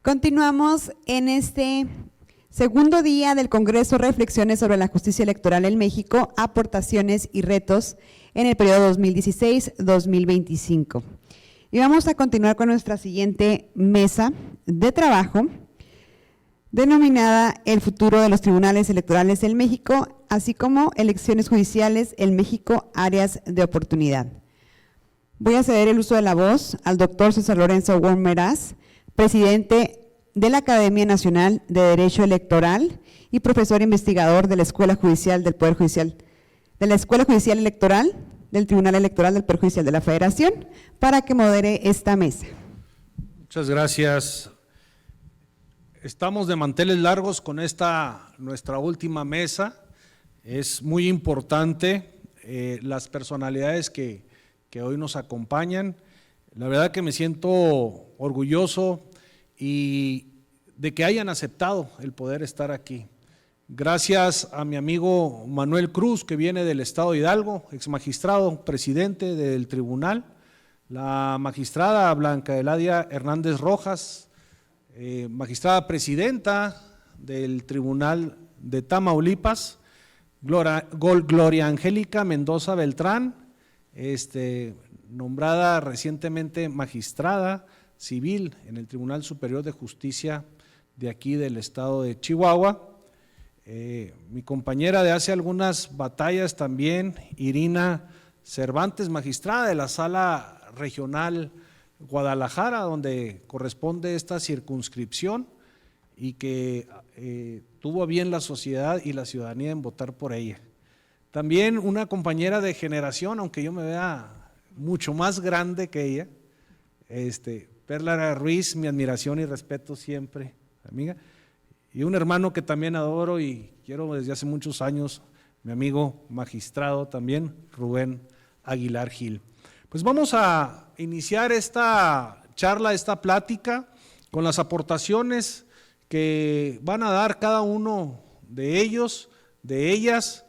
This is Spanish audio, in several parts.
Continuamos en este segundo día del Congreso Reflexiones sobre la Justicia Electoral en México, aportaciones y retos en el periodo 2016-2025. Y vamos a continuar con nuestra siguiente mesa de trabajo, denominada El futuro de los tribunales electorales en México, así como elecciones judiciales en México, áreas de oportunidad. Voy a ceder el uso de la voz al doctor César Lorenzo Wong Meraz, presidente de la Academia Nacional de Derecho Electoral y profesor investigador de la Escuela Judicial del Poder Judicial, de la Escuela Judicial Electoral del Tribunal Electoral del Poder Judicial de la Federación, para que modere esta mesa. Muchas gracias. Estamos de manteles largos con nuestra última mesa. Es muy importante las personalidades que hoy nos acompañan. La verdad que me siento orgulloso y de que hayan aceptado el poder estar aquí. Gracias a mi amigo Manuel Cruz, que viene del estado de Hidalgo, ex magistrado, presidente del tribunal, la magistrada Blanca Eladia Hernández Rojas, magistrada presidenta del tribunal de Tamaulipas, Gloria Angélica Mendoza Beltrán, nombrada recientemente magistrada civil en el Tribunal Superior de Justicia de aquí del estado de Chihuahua. Mi compañera de hace algunas batallas también, Irina Cervantes, magistrada de la Sala Regional Guadalajara, donde corresponde esta circunscripción y que tuvo a bien la sociedad y la ciudadanía en votar por ella. También una compañera de generación, aunque yo me vea mucho más grande que ella, Perla Ruiz, mi admiración y respeto siempre, amiga, y un hermano que también adoro y quiero desde hace muchos años, mi amigo magistrado también, Rubén Aguilar Gil. Pues vamos a iniciar esta charla, esta plática, con las aportaciones que van a dar cada uno de ellos, de ellas.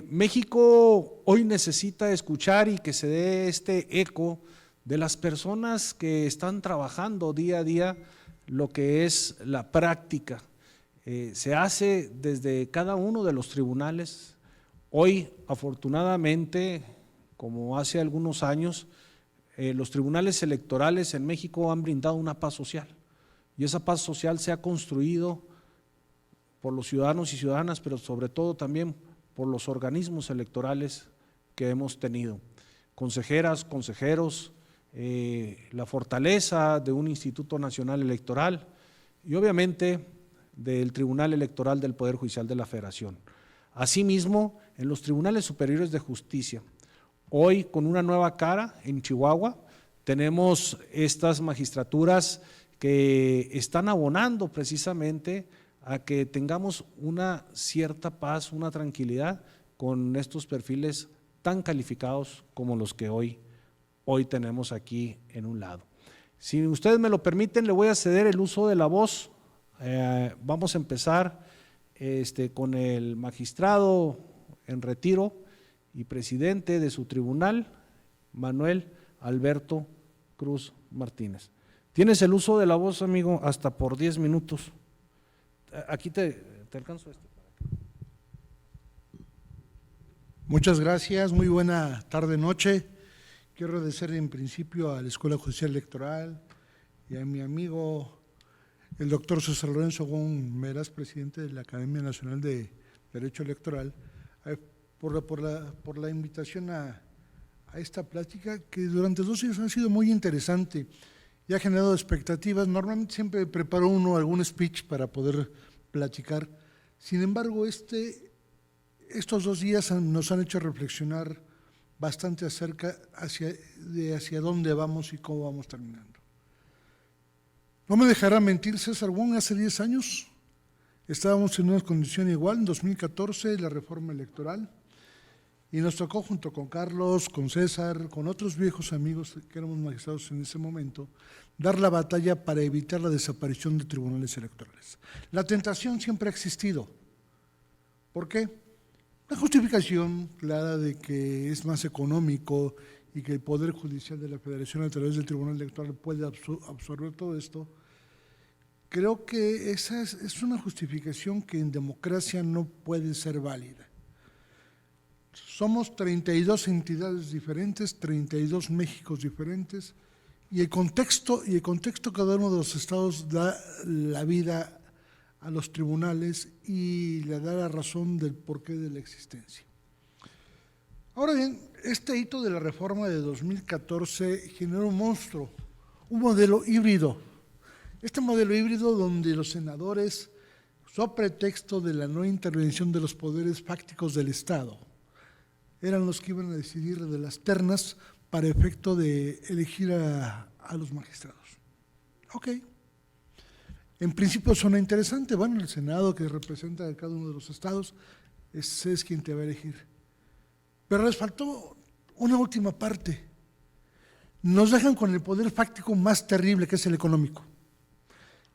México hoy necesita escuchar y que se dé este eco de las personas que están trabajando día a día lo que es la práctica. Se hace desde cada uno de los tribunales. Hoy, afortunadamente, como hace algunos años, los tribunales electorales en México han brindado una paz social, y esa paz social se ha construido por los ciudadanos y ciudadanas, pero sobre todo también por los organismos electorales que hemos tenido, consejeras, consejeros, la fortaleza de un Instituto Nacional Electoral y obviamente del Tribunal Electoral del Poder Judicial de la Federación. Asimismo, en los Tribunales Superiores de Justicia, hoy con una nueva cara en Chihuahua, tenemos estas magistraturas que están abonando precisamente a que tengamos una cierta paz, una tranquilidad con estos perfiles tan calificados como los que hoy tenemos aquí en un lado. Si ustedes me lo permiten, le voy a ceder el uso de la voz. Vamos a empezar con el magistrado en retiro y presidente de su tribunal, Manuel Alberto Cruz Martínez. Tienes el uso de la voz, amigo, hasta por 10 minutos. Aquí te alcanzo esto. Muchas gracias, muy buena tarde, noche. Quiero agradecer en principio a la Escuela Judicial Electoral y a mi amigo, el doctor César Lorenzo Wong Meraz, presidente de la Academia Nacional de Derecho Electoral, por la invitación a esta plática que durante 2 años ha sido muy interesante y ha generado expectativas. Normalmente siempre preparo uno algún speech para poder platicar. Sin embargo, estos 2 días nos han hecho reflexionar bastante acerca hacia dónde vamos y cómo vamos terminando. No me dejará mentir César Wong, hace 10 años estábamos en una condición igual, en 2014 la reforma electoral, y nos tocó junto con Carlos, con César, con otros viejos amigos que éramos magistrados en ese momento, dar la batalla para evitar la desaparición de tribunales electorales. La tentación siempre ha existido. ¿Por qué? La justificación clara de que es más económico y que el Poder Judicial de la Federación a través del Tribunal Electoral puede absorber todo esto, creo que esa es una justificación que en democracia no puede ser válida. Somos 32 entidades diferentes, 32 Méxicos diferentes, y el contexto cada uno de los estados da la vida a los tribunales y le da la razón del porqué de la existencia. Ahora bien, este hito de la reforma de 2014 generó un monstruo, un modelo híbrido. Este modelo híbrido donde los senadores, so pretexto de la no intervención de los poderes fácticos del Estado, eran los que iban a decidir de las ternas para efecto de elegir a los magistrados. Ok. En principio suena interesante. Bueno, el Senado que representa a cada uno de los estados es quien te va a elegir. Pero les faltó una última parte. Nos dejan con el poder fáctico más terrible, que es el económico.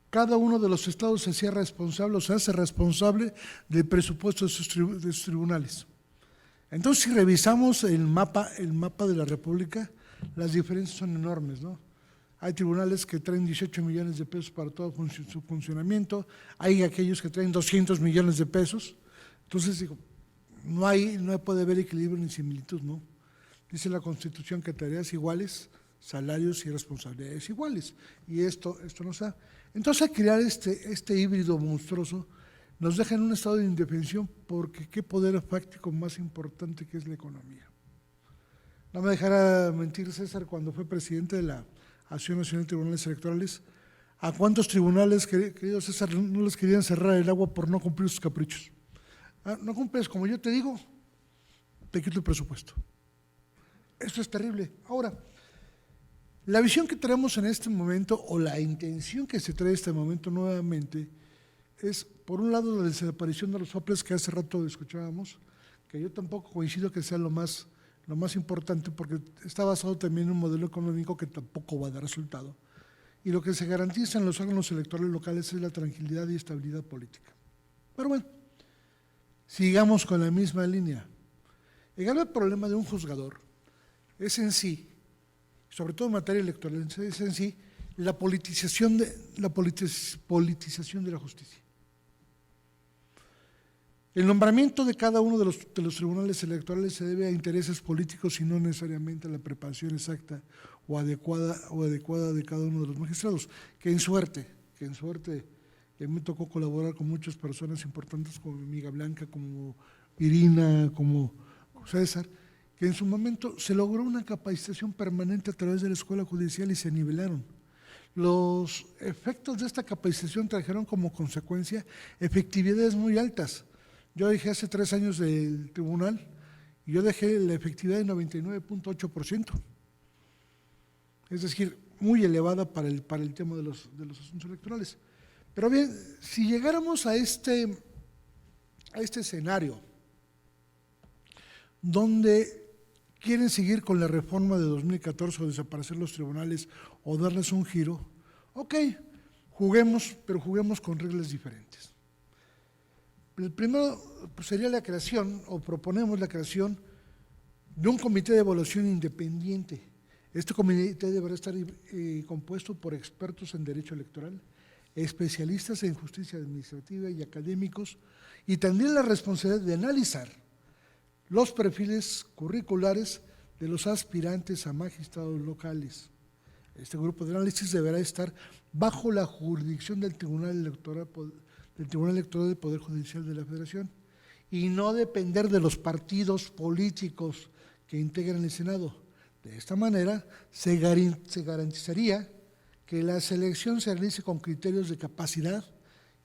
Cada uno de los estados se hacía responsable o se hace responsable del presupuesto de sus tribunales. Entonces, si revisamos el mapa de la República, las diferencias son enormes, ¿no? Hay tribunales que traen 18 millones de pesos para todo su funcionamiento, hay aquellos que traen 200 millones de pesos. Entonces, digo, no puede haber equilibrio ni similitud, ¿no? Dice la Constitución que tareas iguales, salarios y responsabilidades iguales, y esto no se da. Entonces, al crear este híbrido monstruoso, nos deja en un estado de indefensión, porque qué poder fáctico más importante que es la economía. No me dejará mentir César, cuando fue presidente de la Asociación Nacional de Tribunales Electorales, ¿a cuántos tribunales, querido César, no les querían cerrar el agua por no cumplir sus caprichos? No cumples como yo te digo, te quito el presupuesto. Eso es terrible. Ahora, la visión que tenemos en este momento, o la intención que se trae en este momento nuevamente, es, por un lado, la desaparición de los soples que hace rato escuchábamos, que yo tampoco coincido que sea lo más importante, porque está basado también en un modelo económico que tampoco va a dar resultado. Y lo que se garantiza en los órganos electorales locales es la tranquilidad y estabilidad política. Pero bueno, sigamos con la misma línea. El grave problema de un juzgador es en sí, sobre todo en materia electoral, es en sí la politización de la justicia. El nombramiento de cada uno de los tribunales electorales se debe a intereses políticos y no necesariamente a la preparación exacta o adecuada de cada uno de los magistrados. Que en suerte, me tocó colaborar con muchas personas importantes como mi amiga Blanca, como Irina, como César, que en su momento se logró una capacitación permanente a través de la Escuela Judicial y se nivelaron. Los efectos de esta capacitación trajeron como consecuencia efectividades muy altas. Yo dejé hace 3 años del tribunal y yo dejé la efectividad de 99.8%. Es decir, muy elevada para el tema de los asuntos electorales. Pero bien, si llegáramos a este escenario donde quieren seguir con la reforma de 2014 o desaparecer los tribunales o darles un giro, ok, juguemos, pero juguemos con reglas diferentes. El primero sería la creación, o proponemos la creación, de un comité de evaluación independiente. Este comité deberá estar compuesto por expertos en derecho electoral, especialistas en justicia administrativa y académicos, y tendría la responsabilidad de analizar los perfiles curriculares de los aspirantes a magistrados locales. Este grupo de análisis deberá estar bajo la jurisdicción del Tribunal Electoral del Poder Judicial de la Federación y no depender de los partidos políticos que integran el Senado. De esta manera se garantizaría que la selección se realice con criterios de capacidad,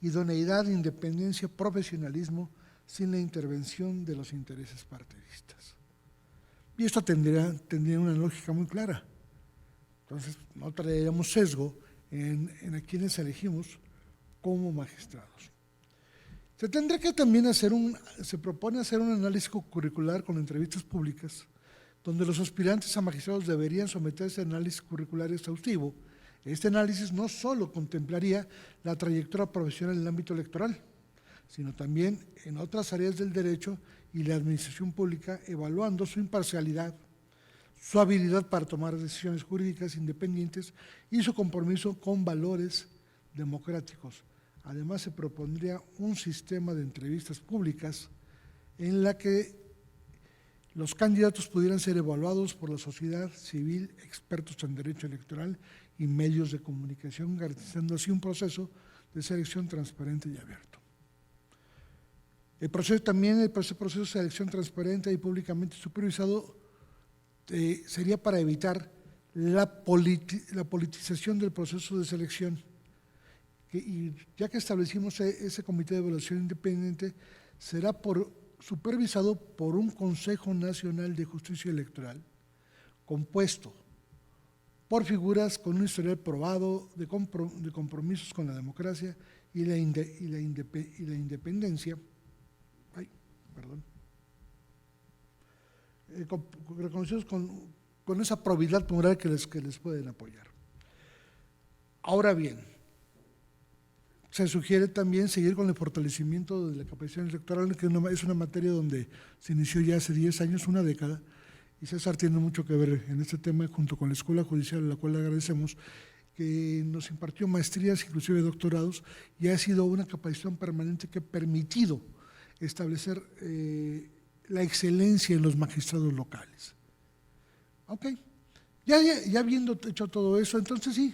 idoneidad, independencia, profesionalismo, sin la intervención de los intereses partidistas. Y esto tendría una lógica muy clara. Entonces, no traeríamos sesgo en a quienes elegimos como magistrados. Se tendrá que también se propone hacer un análisis curricular con entrevistas públicas, donde los aspirantes a magistrados deberían someterse a análisis curricular exhaustivo. Este análisis no solo contemplaría la trayectoria profesional en el ámbito electoral, sino también en otras áreas del derecho y la administración pública, evaluando su imparcialidad, su habilidad para tomar decisiones jurídicas independientes y su compromiso con valores democráticos. Además, se propondría un sistema de entrevistas públicas en la que los candidatos pudieran ser evaluados por la sociedad civil, expertos en derecho electoral y medios de comunicación, garantizando así un proceso de selección transparente y abierto. El proceso de selección transparente y públicamente supervisado sería para evitar la politización del proceso de selección. Y ya que establecimos ese comité de evaluación independiente, será supervisado por un Consejo Nacional de Justicia Electoral, compuesto por figuras con un historial probado de compromisos con la democracia y la independencia, reconocidos con esa probidad moral que les pueden apoyar. Ahora bien, se sugiere también seguir con el fortalecimiento de la capacidad electoral, que es una materia donde se inició ya hace 10 años, una década, y César tiene mucho que ver en este tema junto con la Escuela Judicial, a la cual le agradecemos, que nos impartió maestrías, inclusive doctorados, y ha sido una capacitación permanente que ha permitido establecer la excelencia en los magistrados locales. Ok, ya habiendo hecho todo eso, entonces sí,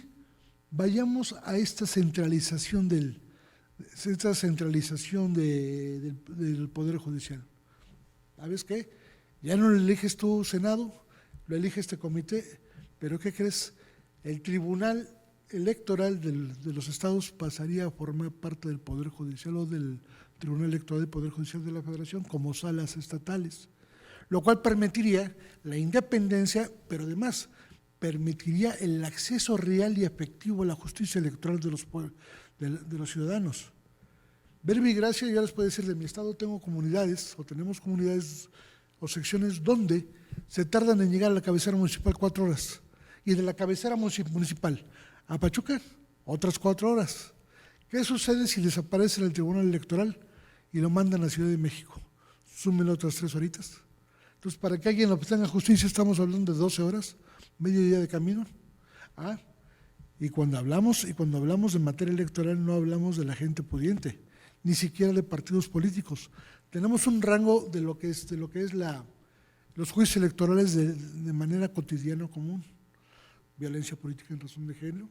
vayamos a esta centralización del Poder Judicial. ¿Sabes qué? Ya no lo eliges tú, Senado, lo elige este comité, pero ¿qué crees? El Tribunal Electoral de los estados pasaría a formar parte del Poder Judicial o del Tribunal Electoral del Poder Judicial de la Federación como salas estatales, lo cual permitiría la independencia, pero además permitiría el acceso real y efectivo a la justicia electoral de los ciudadanos. Verbo y Gracia, ya les puedo decir, de mi estado tenemos comunidades o secciones donde se tardan en llegar a la cabecera municipal 4 horas, y de la cabecera municipal a Pachuca otras 4 horas. ¿Qué sucede si desaparece el Tribunal Electoral y lo mandan a Ciudad de México? Súmenle otras 3 horitas. Entonces, para que alguien obtenga justicia estamos hablando de 12 horas, medio día de camino. Y cuando hablamos de materia electoral no hablamos de la gente pudiente, ni siquiera de partidos políticos. Tenemos un rango de lo que es los juicios electorales de manera cotidiana común: violencia política en razón de género,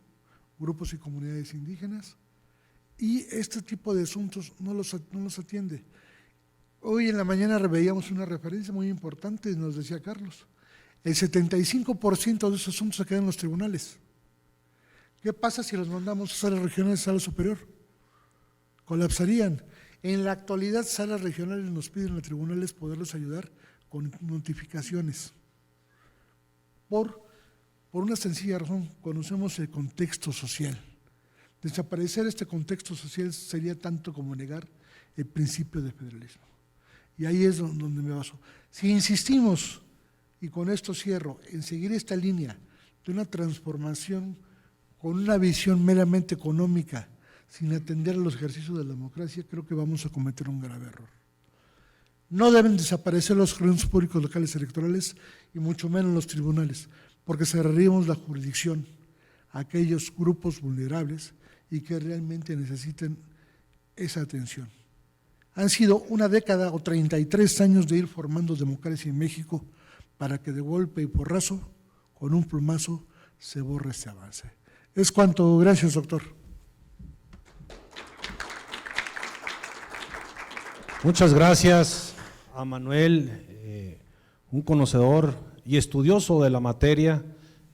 grupos y comunidades indígenas, y este tipo de asuntos no los atiende. Hoy en la mañana veíamos una referencia muy importante, nos decía Carlos, el 75% de esos asuntos se quedan en los tribunales. ¿Qué pasa si los mandamos a salas regionales, sala superior? Colapsarían. En la actualidad, salas regionales nos piden a tribunales poderlos ayudar con notificaciones. Por una sencilla razón, conocemos el contexto social. Desaparecer este contexto social sería tanto como negar el principio de federalismo. Y ahí es donde me baso. Si insistimos, y con esto cierro, en seguir esta línea de una transformación con una visión meramente económica, sin atender a los ejercicios de la democracia, creo que vamos a cometer un grave error. No deben desaparecer los órganos públicos locales electorales y mucho menos los tribunales, porque cerraríamos la jurisdicción a aquellos grupos vulnerables y que realmente necesiten esa atención. Han sido una década o 33 años de ir formando democracia en México para que de golpe y porrazo, con un plumazo, se borre este avance. Es cuanto. Gracias, doctor. Muchas gracias a Manuel, un conocedor y estudioso de la materia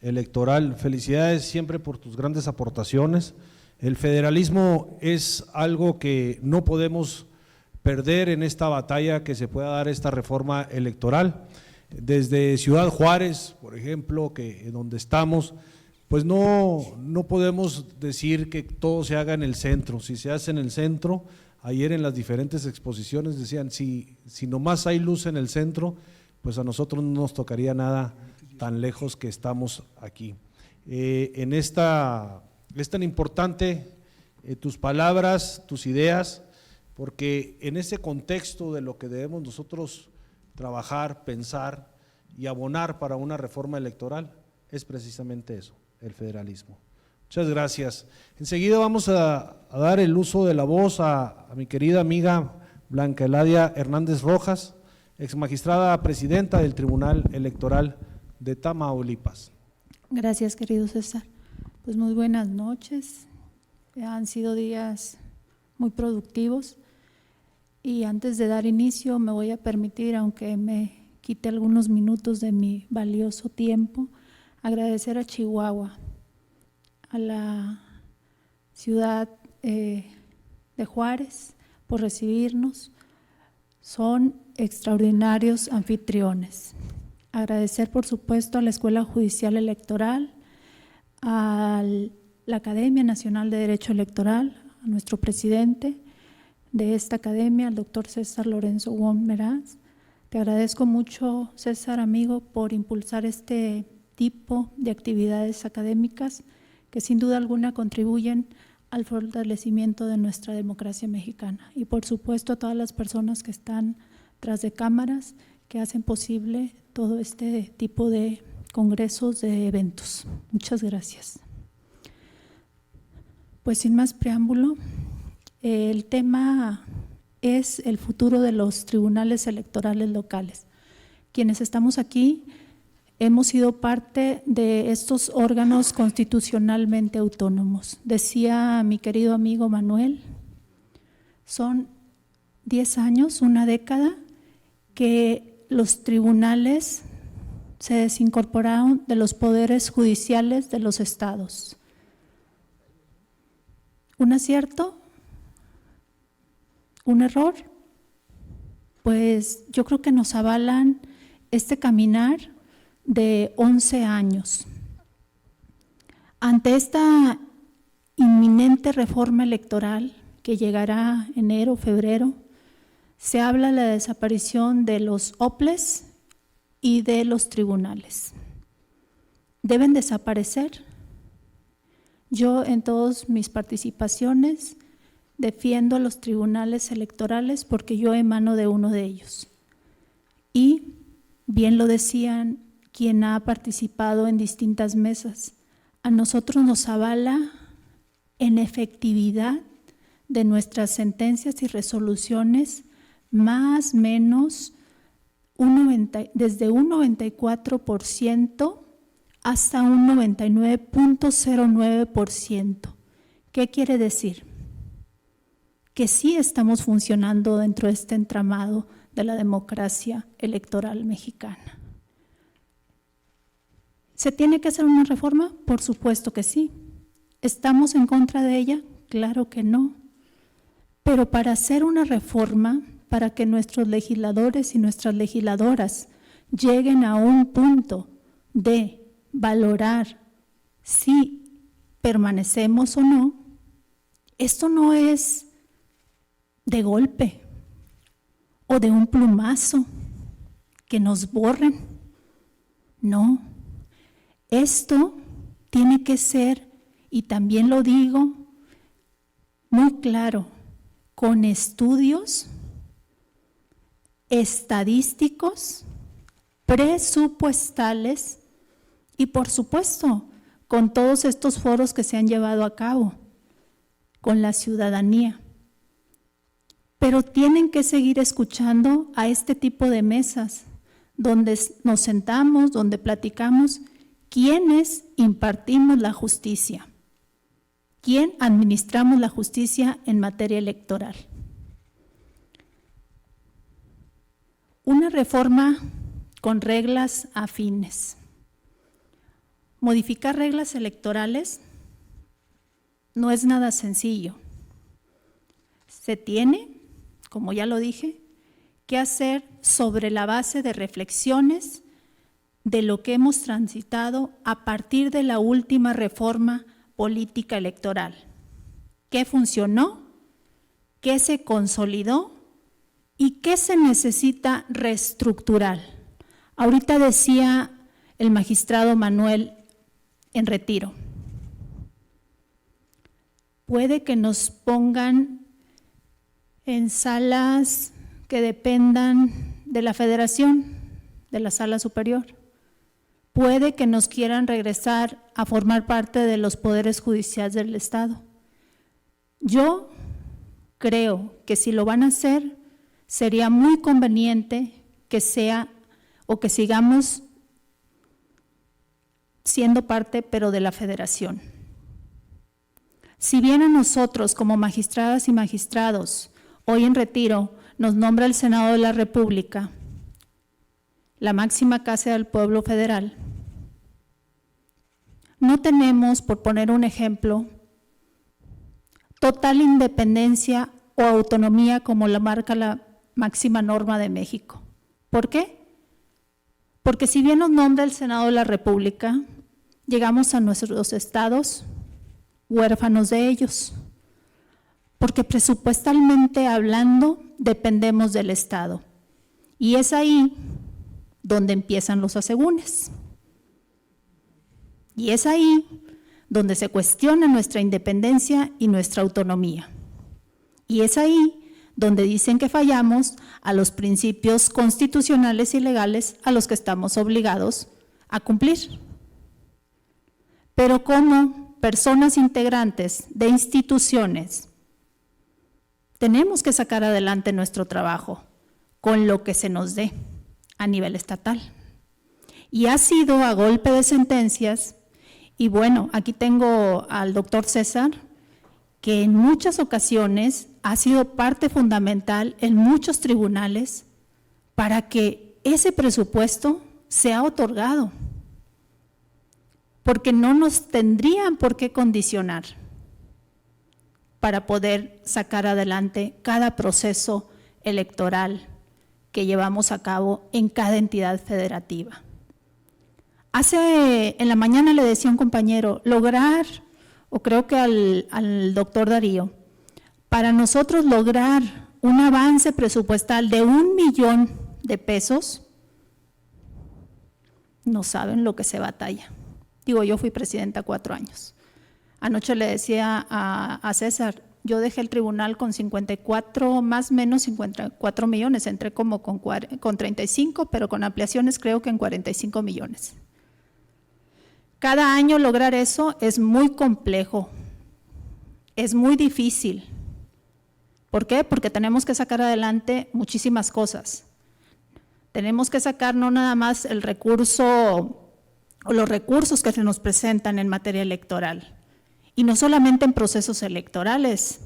electoral. Felicidades siempre por tus grandes aportaciones. El federalismo es algo que no podemos perder en esta batalla que se pueda dar esta reforma electoral. Desde Ciudad Juárez, por ejemplo, que donde estamos, pues no podemos decir que todo se haga en el centro. Si se hace en el centro, ayer en las diferentes exposiciones decían, si nomás hay luz en el centro, pues a nosotros no nos tocaría nada tan lejos que estamos aquí. Es tan importante tus palabras, tus ideas, porque en ese contexto de lo que debemos nosotros trabajar, pensar y abonar para una reforma electoral es precisamente eso, el federalismo. Muchas Muchas gracias. Enseguida vamos a dar el uso de la voz a mi querida amiga Blanca Eladia Hernández Rojas, exmagistrada presidenta del Tribunal Electoral de Tamaulipas. Gracias, querido César. Pues muy buenas noches. Han sido días muy productivos y antes de dar inicio me voy a permitir, aunque me quite algunos minutos de mi valioso tiempo, agradecer a Chihuahua, a la ciudad de Juárez por recibirnos. Son extraordinarios anfitriones. Agradecer, por supuesto, a la Escuela Judicial Electoral, a la Academia Nacional de Derecho Electoral, a nuestro presidente de esta academia, al doctor César Lorenzo Wong Meraz. Te agradezco mucho, César, amigo, por impulsar este tipo de actividades académicas que sin duda alguna contribuyen al fortalecimiento de nuestra democracia mexicana. Y por supuesto a todas las personas que están tras de cámaras, que hacen posible todo este tipo de congresos, de eventos. Muchas gracias. Pues sin más preámbulo, el tema es el futuro de los tribunales electorales locales. Quienes estamos aquí hemos sido parte de estos órganos constitucionalmente autónomos. Decía mi querido amigo Manuel, son 10 años, una década, que los tribunales se desincorporaron de los poderes judiciales de los estados. ¿Un acierto? ¿Un error? Pues yo creo que nos avalan este caminar de 11 años. Ante esta inminente reforma electoral que llegará enero o febrero, se habla de la desaparición de los OPLES y de los tribunales. ¿Deben desaparecer? Yo en todas mis participaciones defiendo a los tribunales electorales porque yo emano de uno de ellos. Y bien lo decían quien ha participado en distintas mesas, a nosotros nos avala en efectividad de nuestras sentencias y resoluciones más o menos desde un 94% hasta un 99.09%. ¿Qué quiere decir? Que sí estamos funcionando dentro de este entramado de la democracia electoral mexicana. ¿Se tiene que hacer una reforma? Por supuesto que sí. ¿Estamos en contra de ella? Claro que no. Pero para hacer una reforma, para que nuestros legisladores y nuestras legisladoras lleguen a un punto de valorar si permanecemos o no, esto no es de golpe o de un plumazo que nos borren. No, esto tiene que ser, y también lo digo muy claro, con estudios estadísticos, presupuestales y por supuesto con todos estos foros que se han llevado a cabo con la ciudadanía. Pero tienen que seguir escuchando a este tipo de mesas donde nos sentamos, donde platicamos quiénes impartimos la justicia, quién administramos la justicia en materia electoral. Una reforma con reglas afines. Modificar reglas electorales no es nada sencillo. Se tiene, como ya lo dije, que hacer sobre la base de reflexiones de lo que hemos transitado a partir de la última reforma política electoral. ¿Qué funcionó? ¿Qué se consolidó? ¿Y qué se necesita reestructurar? Ahorita decía el magistrado Manuel en retiro. Puede que nos pongan en salas que dependan de la federación, de la sala superior, puede que nos quieran regresar a formar parte de los poderes judiciales del Estado. Yo creo que si lo van a hacer, sería muy conveniente que sea o que sigamos siendo parte, pero de la Federación. Si bien a nosotros como magistradas y magistrados, hoy en retiro, nos nombra el Senado de la República, la máxima casa del pueblo federal, no tenemos, por poner un ejemplo, total independencia o autonomía como la marca la máxima norma de México. ¿Por qué? Porque si bien nos nombra el Senado de la República, llegamos a nuestros estados huérfanos de ellos, porque presupuestalmente hablando dependemos del Estado. Y es ahí donde empiezan los asegúnes. Y es ahí donde se cuestiona nuestra independencia y nuestra autonomía. Y es ahí donde dicen que fallamos a los principios constitucionales y legales a los que estamos obligados a cumplir. Pero como personas integrantes de instituciones, tenemos que sacar adelante nuestro trabajo con lo que se nos dé a nivel estatal. Y ha sido a golpe de sentencias, y bueno, aquí tengo al doctor César, que en muchas ocasiones ha sido parte fundamental en muchos tribunales para que ese presupuesto sea otorgado, porque no nos tendrían por qué condicionar para poder sacar adelante cada proceso electoral que llevamos a cabo en cada entidad federativa. En la mañana le decía a un compañero, lograr, o creo que al doctor Darío, para nosotros lograr un avance presupuestal de 1 millón de pesos, no saben lo que se batalla. Digo, yo fui presidenta 4 años. Anoche le decía a César, yo dejé el tribunal con 54, más o menos 54 millones, entré como con 35, pero con ampliaciones creo que en 45 millones. Cada año lograr eso es muy complejo, es muy difícil. ¿Por qué? Porque tenemos que sacar adelante muchísimas cosas. Tenemos que sacar no nada más el recurso o los recursos que se nos presentan en materia electoral, y no solamente en procesos electorales.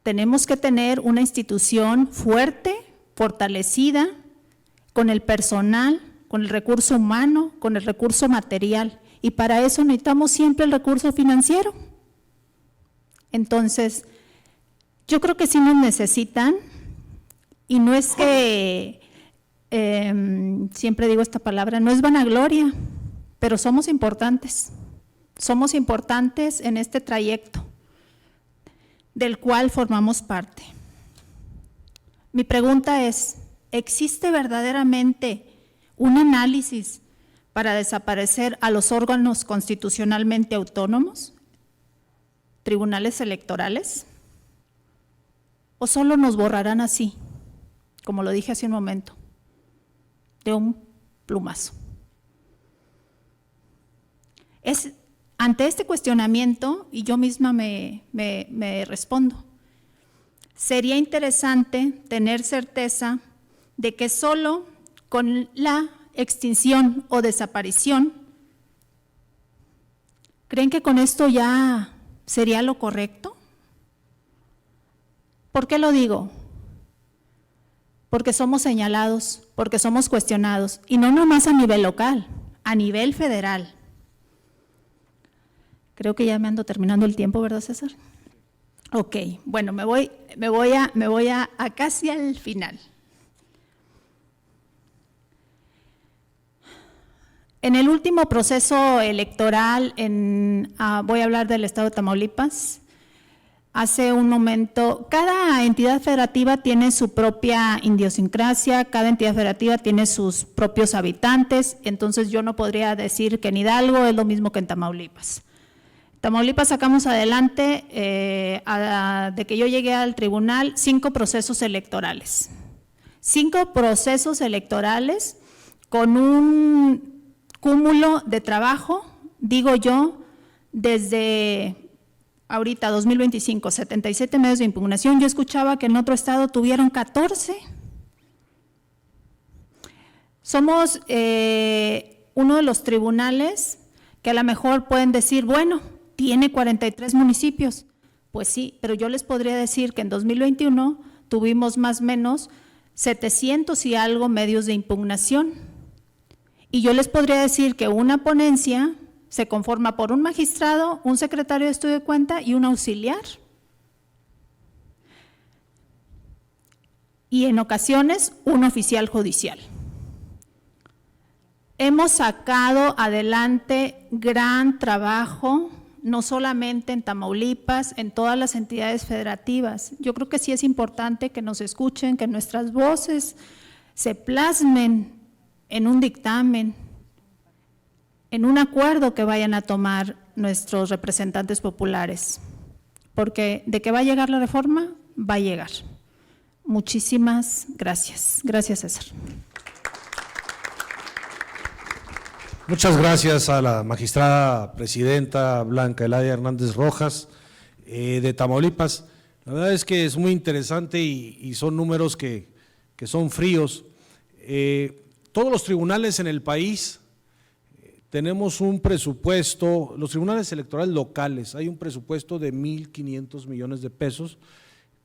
Tenemos que tener una institución fuerte, fortalecida, con el personal, con el recurso humano, con el recurso material, y para eso necesitamos siempre el recurso financiero. Entonces, yo creo que sí nos necesitan, y no es que, siempre digo esta palabra, no es vanagloria, pero somos importantes en este trayecto del cual formamos parte. Mi pregunta es, ¿existe verdaderamente un análisis para desaparecer a los órganos constitucionalmente autónomos, tribunales electorales? ¿O solo nos borrarán así, como lo dije hace un momento, de un plumazo? Ante este cuestionamiento, y yo misma me respondo, sería interesante tener certeza de que solo con la extinción o desaparición, ¿creen que con esto ya sería lo correcto? ¿Por qué lo digo? Porque somos señalados, porque somos cuestionados, y no nomás a nivel local, a nivel federal. Creo que ya me ando terminando el tiempo, ¿verdad, César? Ok, bueno, me voy a casi al final. En el último proceso electoral, voy a hablar del estado de Tamaulipas. Hace un momento, cada entidad federativa tiene su propia idiosincrasia, cada entidad federativa tiene sus propios habitantes, entonces yo no podría decir que en Hidalgo es lo mismo que en Tamaulipas. Tamaulipas sacamos adelante, de que yo llegué al tribunal, 5 procesos electorales. 5 procesos electorales con cúmulo de trabajo, digo yo, desde ahorita 2025, 77 medios de impugnación. Yo escuchaba que en otro estado tuvieron 14. Somos uno de los tribunales que a lo mejor pueden decir, bueno, tiene 43 municipios. Pues sí, pero yo les podría decir que en 2021 tuvimos más o menos 700 y algo medios de impugnación. Y yo les podría decir que una ponencia se conforma por un magistrado, un secretario de estudio de cuenta y un auxiliar. Y en ocasiones un oficial judicial. Hemos sacado adelante gran trabajo, no solamente en Tamaulipas, en todas las entidades federativas. Yo creo que sí es importante que nos escuchen, que nuestras voces se plasmen en un dictamen, en un acuerdo que vayan a tomar nuestros representantes populares, porque de que va a llegar la reforma, va a llegar. Muchísimas gracias. Gracias, César. Muchas gracias a la magistrada presidenta Blanca Eladia Hernández Rojas de Tamaulipas. La verdad es que es muy interesante y son números que son fríos. Todos los tribunales en el país tenemos un presupuesto, los tribunales electorales locales, hay un presupuesto de 1.500 millones de pesos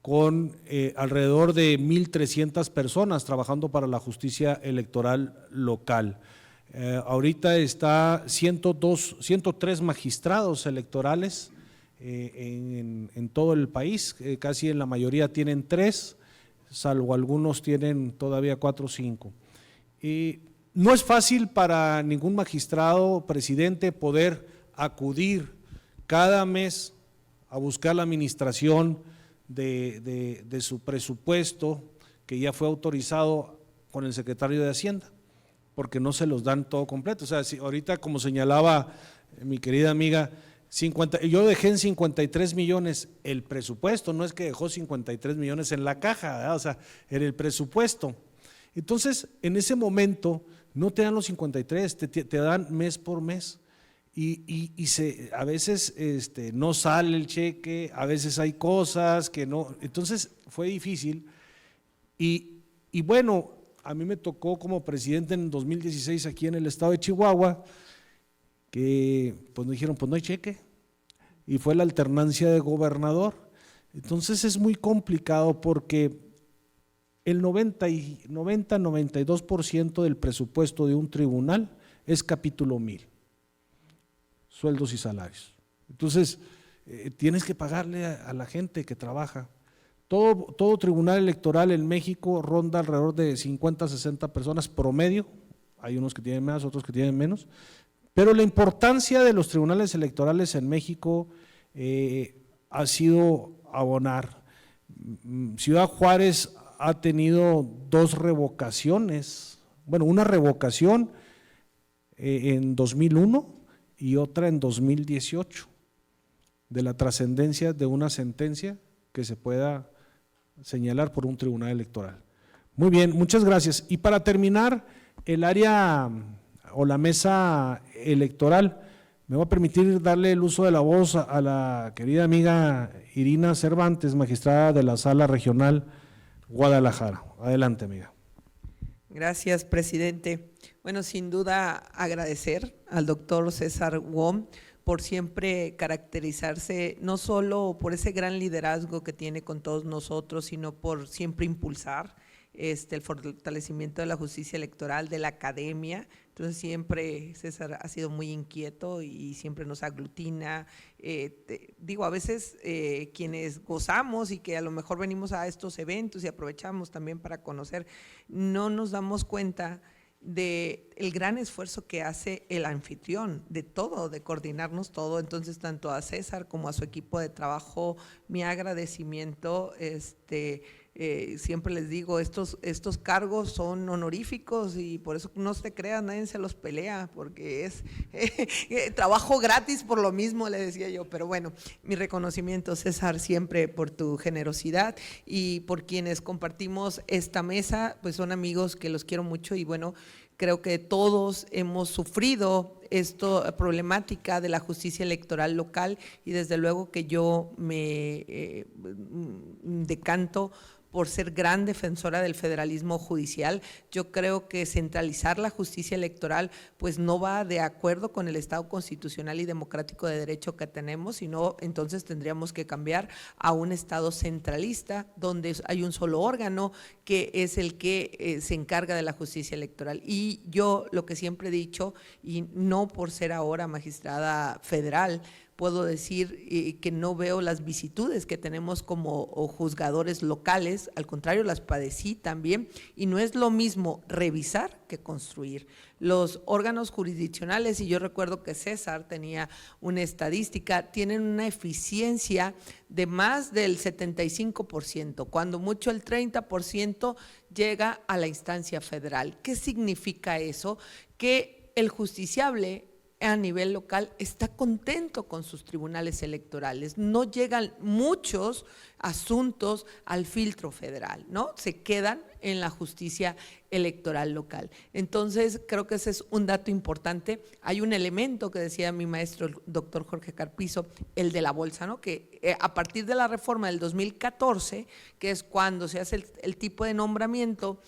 con alrededor de 1.300 personas trabajando para la justicia electoral local. Ahorita está 103 magistrados electorales en todo el país, casi en la mayoría tienen 3, salvo algunos tienen todavía 4 o 5. No es fácil para ningún magistrado, presidente, poder acudir cada mes a buscar la administración de su presupuesto que ya fue autorizado con el secretario de Hacienda, porque no se los dan todo completo. O sea, si ahorita, como señalaba mi querida amiga, yo dejé en 53 millones el presupuesto, no es que dejó 53 millones en la caja, ¿verdad? O sea, era el presupuesto. Entonces, en ese momento no te dan los 53, te dan mes por mes y a veces no sale el cheque, a veces hay cosas que no, entonces fue difícil y bueno, a mí me tocó como presidente en 2016 aquí en el estado de Chihuahua, que pues nos dijeron, pues no hay cheque, y fue la alternancia de gobernador. Entonces es muy complicado porque el 90-92% del presupuesto de un tribunal es capítulo 1000, sueldos y salarios. Entonces tienes que pagarle a la gente que trabaja. Todo tribunal electoral en México ronda alrededor de 50-60 personas promedio, hay unos que tienen más, otros que tienen menos, pero la importancia de los tribunales electorales en México ha sido abonar. Ciudad Juárez ha tenido 2 revocaciones, bueno, una revocación en 2001 y otra en 2018, de la trascendencia de una sentencia que se pueda señalar por un tribunal electoral. Muy bien, muchas gracias. Y para terminar, el área o la mesa electoral, me va a permitir darle el uso de la voz a la querida amiga Irina Cervantes, magistrada de la Sala Regional Guadalajara. Adelante, amiga. Gracias, presidente. Bueno, sin duda agradecer al doctor César Wong por siempre caracterizarse no solo por ese gran liderazgo que tiene con todos nosotros, sino por siempre impulsar el fortalecimiento de la justicia electoral, de la academia. Entonces siempre César ha sido muy inquieto y siempre nos aglutina. A veces quienes gozamos y que a lo mejor venimos a estos eventos y aprovechamos también para conocer, no nos damos cuenta de el gran esfuerzo que hace el anfitrión, de todo, de coordinarnos todo. Entonces, tanto a César como a su equipo de trabajo, mi agradecimiento. Siempre les digo, estos cargos son honoríficos y por eso no se crean, nadie se los pelea, porque es trabajo gratis por lo mismo, le decía yo. Pero bueno, mi reconocimiento, César, siempre por tu generosidad y por quienes compartimos esta mesa, pues son amigos que los quiero mucho y bueno, Creo que todos hemos sufrido esta problemática de la justicia electoral local y desde luego que yo me decanto por ser gran defensora del federalismo judicial. Yo creo que centralizar la justicia electoral pues no va de acuerdo con el Estado constitucional y democrático de derecho que tenemos, sino entonces tendríamos que cambiar a un Estado centralista donde hay un solo órgano que es el que se encarga de la justicia electoral. Y yo lo que siempre he dicho, y no por ser ahora magistrada federal, puedo decir que no veo las vicitudes que tenemos como juzgadores locales, al contrario, las padecí también, y no es lo mismo revisar que construir. Los órganos jurisdiccionales, y yo recuerdo que César tenía una estadística, tienen una eficiencia de más del 75%, cuando mucho el 30% llega a la instancia federal. ¿Qué significa eso? Que el justiciable a nivel local está contento con sus tribunales electorales, no llegan muchos asuntos al filtro federal, ¿no? Se quedan en la justicia electoral local. Entonces, creo que ese es un dato importante. Hay un elemento que decía mi maestro, el doctor Jorge Carpizo, el de la bolsa, ¿no? Que a partir de la reforma del 2014, que es cuando se hace el tipo de nombramiento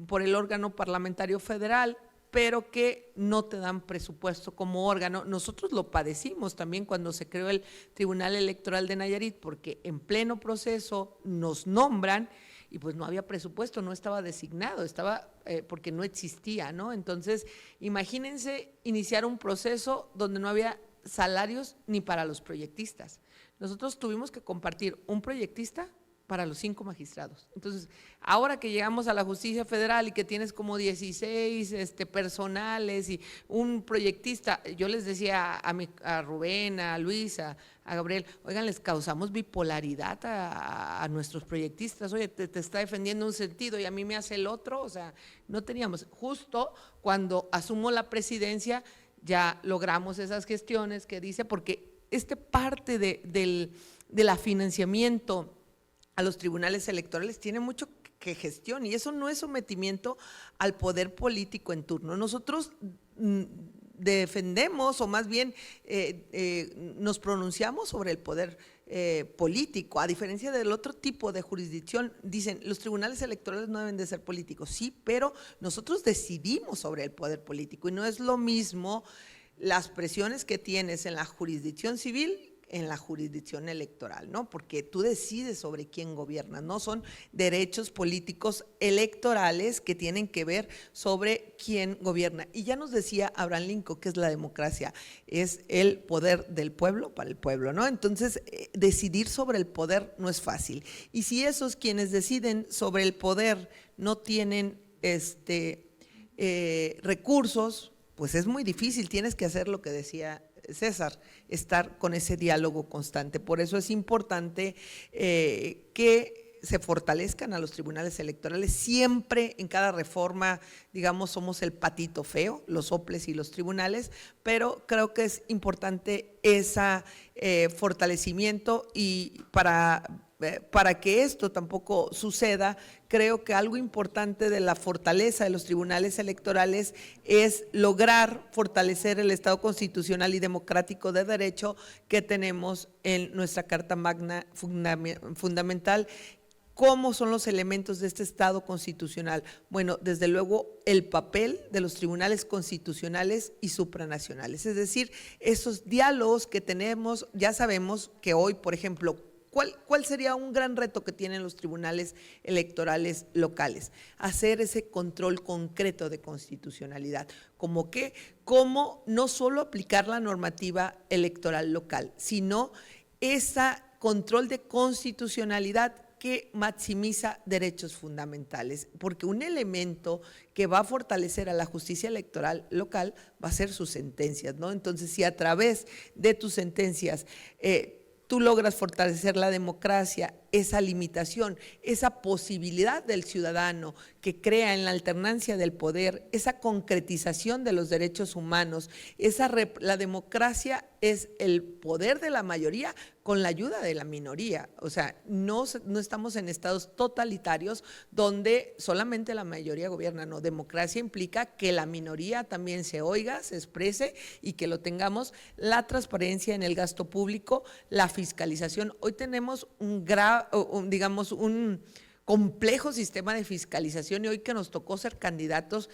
por el órgano parlamentario federal, pero que no te dan presupuesto como órgano. Nosotros lo padecimos también cuando se creó el Tribunal Electoral de Nayarit, porque en pleno proceso nos nombran y pues no había presupuesto, no estaba designado, estaba porque no existía, ¿no? Entonces, imagínense iniciar un proceso donde no había salarios ni para los proyectistas. Nosotros tuvimos que compartir un proyectista para los 5 magistrados. Entonces, ahora que llegamos a la justicia federal y que tienes como 16 personales y un proyectista, yo les decía a Rubén, a Luis, a Gabriel, oigan, les causamos bipolaridad a nuestros proyectistas, oye, te está defendiendo un sentido y a mí me hace el otro, o sea, no teníamos. Justo cuando asumo la presidencia ya logramos esas gestiones que dice, porque parte del financiamiento a los tribunales electorales tiene mucho que gestión y eso no es sometimiento al poder político en turno. Nosotros defendemos o más bien nos pronunciamos sobre el poder político, a diferencia del otro tipo de jurisdicción. Dicen, los tribunales electorales no deben de ser políticos, sí, pero nosotros decidimos sobre el poder político y no es lo mismo las presiones que tienes en la jurisdicción civil en la jurisdicción electoral, ¿no? Porque tú decides sobre quién gobierna, no son derechos políticos electorales que tienen que ver sobre quién gobierna. Y ya nos decía Abraham Lincoln que es la democracia, es el poder del pueblo para el pueblo, ¿no? Entonces, decidir sobre el poder no es fácil. Y si esos quienes deciden sobre el poder no tienen recursos, pues es muy difícil, tienes que hacer lo que decía César, estar con ese diálogo constante. Por eso es importante que se fortalezcan a los tribunales electorales. Siempre en cada reforma, digamos, somos el patito feo, los soples y los tribunales, pero creo que es importante ese fortalecimiento y para que esto tampoco suceda, creo que algo importante de la fortaleza de los tribunales electorales es lograr fortalecer el Estado constitucional y democrático de derecho que tenemos en nuestra Carta Magna fundamental. ¿Cómo son los elementos de este Estado constitucional? Bueno, desde luego el papel de los tribunales constitucionales y supranacionales, es decir, esos diálogos que tenemos. Ya sabemos que hoy, por ejemplo, ¿cuál sería un gran reto que tienen los tribunales electorales locales? Hacer ese control concreto de constitucionalidad. ¿Cómo qué? Cómo no solo aplicar la normativa electoral local, sino ese control de constitucionalidad que maximiza derechos fundamentales, porque un elemento que va a fortalecer a la justicia electoral local va a ser sus sentencias, ¿no? Entonces, si a través de tus sentencias tú logras fortalecer la democracia, esa limitación, esa posibilidad del ciudadano que crea en la alternancia del poder, esa concretización de los derechos humanos, la democracia es el poder de la mayoría con la ayuda de la minoría. O sea, no estamos en estados totalitarios donde solamente la mayoría gobierna. No, democracia implica que la minoría también se oiga, se exprese y que lo tengamos. La transparencia en el gasto público, la fiscalización. Hoy tenemos un complejo sistema de fiscalización y hoy que nos tocó ser candidatos,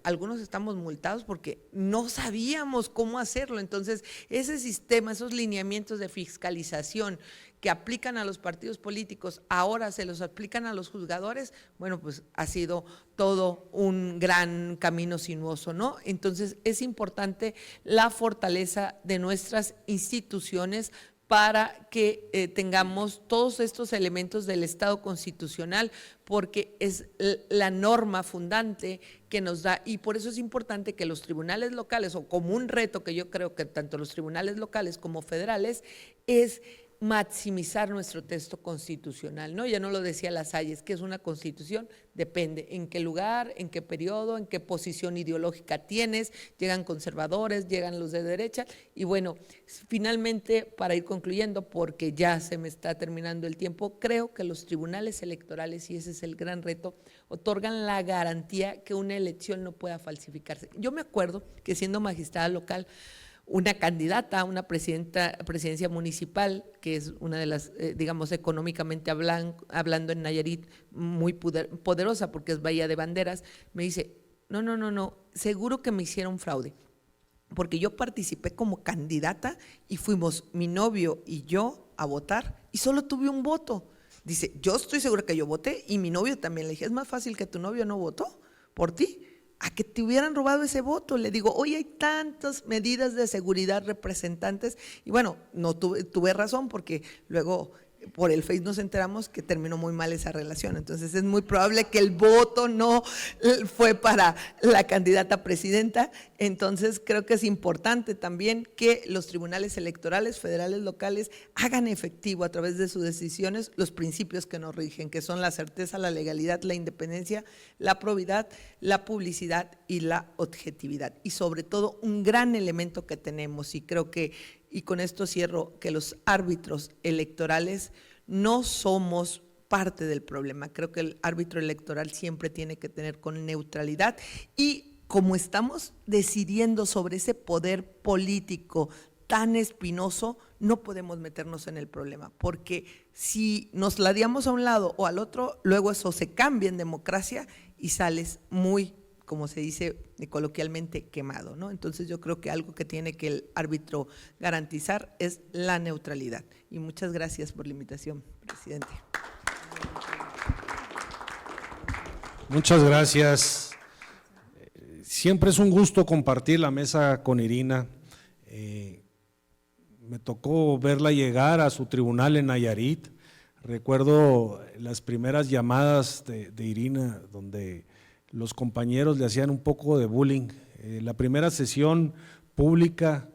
algunos estamos multados porque no sabíamos cómo hacerlo. Entonces, ese sistema, esos lineamientos de fiscalización que aplican a los partidos políticos, ahora se los aplican a los juzgadores, bueno, pues ha sido todo un gran camino sinuoso, ¿no? Entonces, es importante la fortaleza de nuestras instituciones para que tengamos todos estos elementos del Estado constitucional, porque es la norma fundante que nos da, y por eso es importante que los tribunales locales, o como un reto que yo creo que tanto los tribunales locales como federales, es maximizar nuestro texto constitucional, ¿no? Ya no lo decía Lasalles, que es una constitución, depende en qué lugar, en qué periodo, en qué posición ideológica tienes, llegan conservadores, llegan los de derecha, y bueno, finalmente, para ir concluyendo, porque ya se me está terminando el tiempo, creo que los tribunales electorales, y ese es el gran reto, otorgan la garantía que una elección no pueda falsificarse. Yo me acuerdo que siendo magistrada local, una candidata a una presidencia municipal, que es una de las, digamos, económicamente hablando en Nayarit, muy poderosa porque es Bahía de Banderas, me dice, no, seguro que me hicieron fraude, porque yo participé como candidata y fuimos mi novio y yo a votar y solo tuve un voto. Dice, yo estoy segura que yo voté y mi novio también. Le dije, es más fácil que tu novio no votó por ti a que te hubieran robado ese voto. Le digo, hoy hay tantas medidas de seguridad, representantes, y bueno, no tuve razón porque luego por el Face nos enteramos que terminó muy mal esa relación. Entonces es muy probable que el voto no fue para la candidata presidenta. Entonces creo que es importante también que los tribunales electorales, federales, locales, hagan efectivo a través de sus decisiones los principios que nos rigen, que son la certeza, la legalidad, la independencia, la probidad, la publicidad y la objetividad. Y sobre todo un gran elemento que tenemos, y creo que, y con esto cierro, que los árbitros electorales no somos parte del problema. Creo que el árbitro electoral siempre tiene que tener con neutralidad, y como estamos decidiendo sobre ese poder político tan espinoso, no podemos meternos en el problema, porque si nos ladeamos a un lado o al otro, luego eso se cambia en democracia y sales muy, como se dice coloquialmente, quemado, ¿no? Entonces yo creo que algo que tiene que el árbitro garantizar es la neutralidad. Y muchas gracias por la invitación, presidente. Muchas gracias. Siempre es un gusto compartir la mesa con Irina. Me tocó verla llegar a su tribunal en Nayarit. Recuerdo las primeras llamadas de Irina, donde los compañeros le hacían un poco de bullying. La primera sesión pública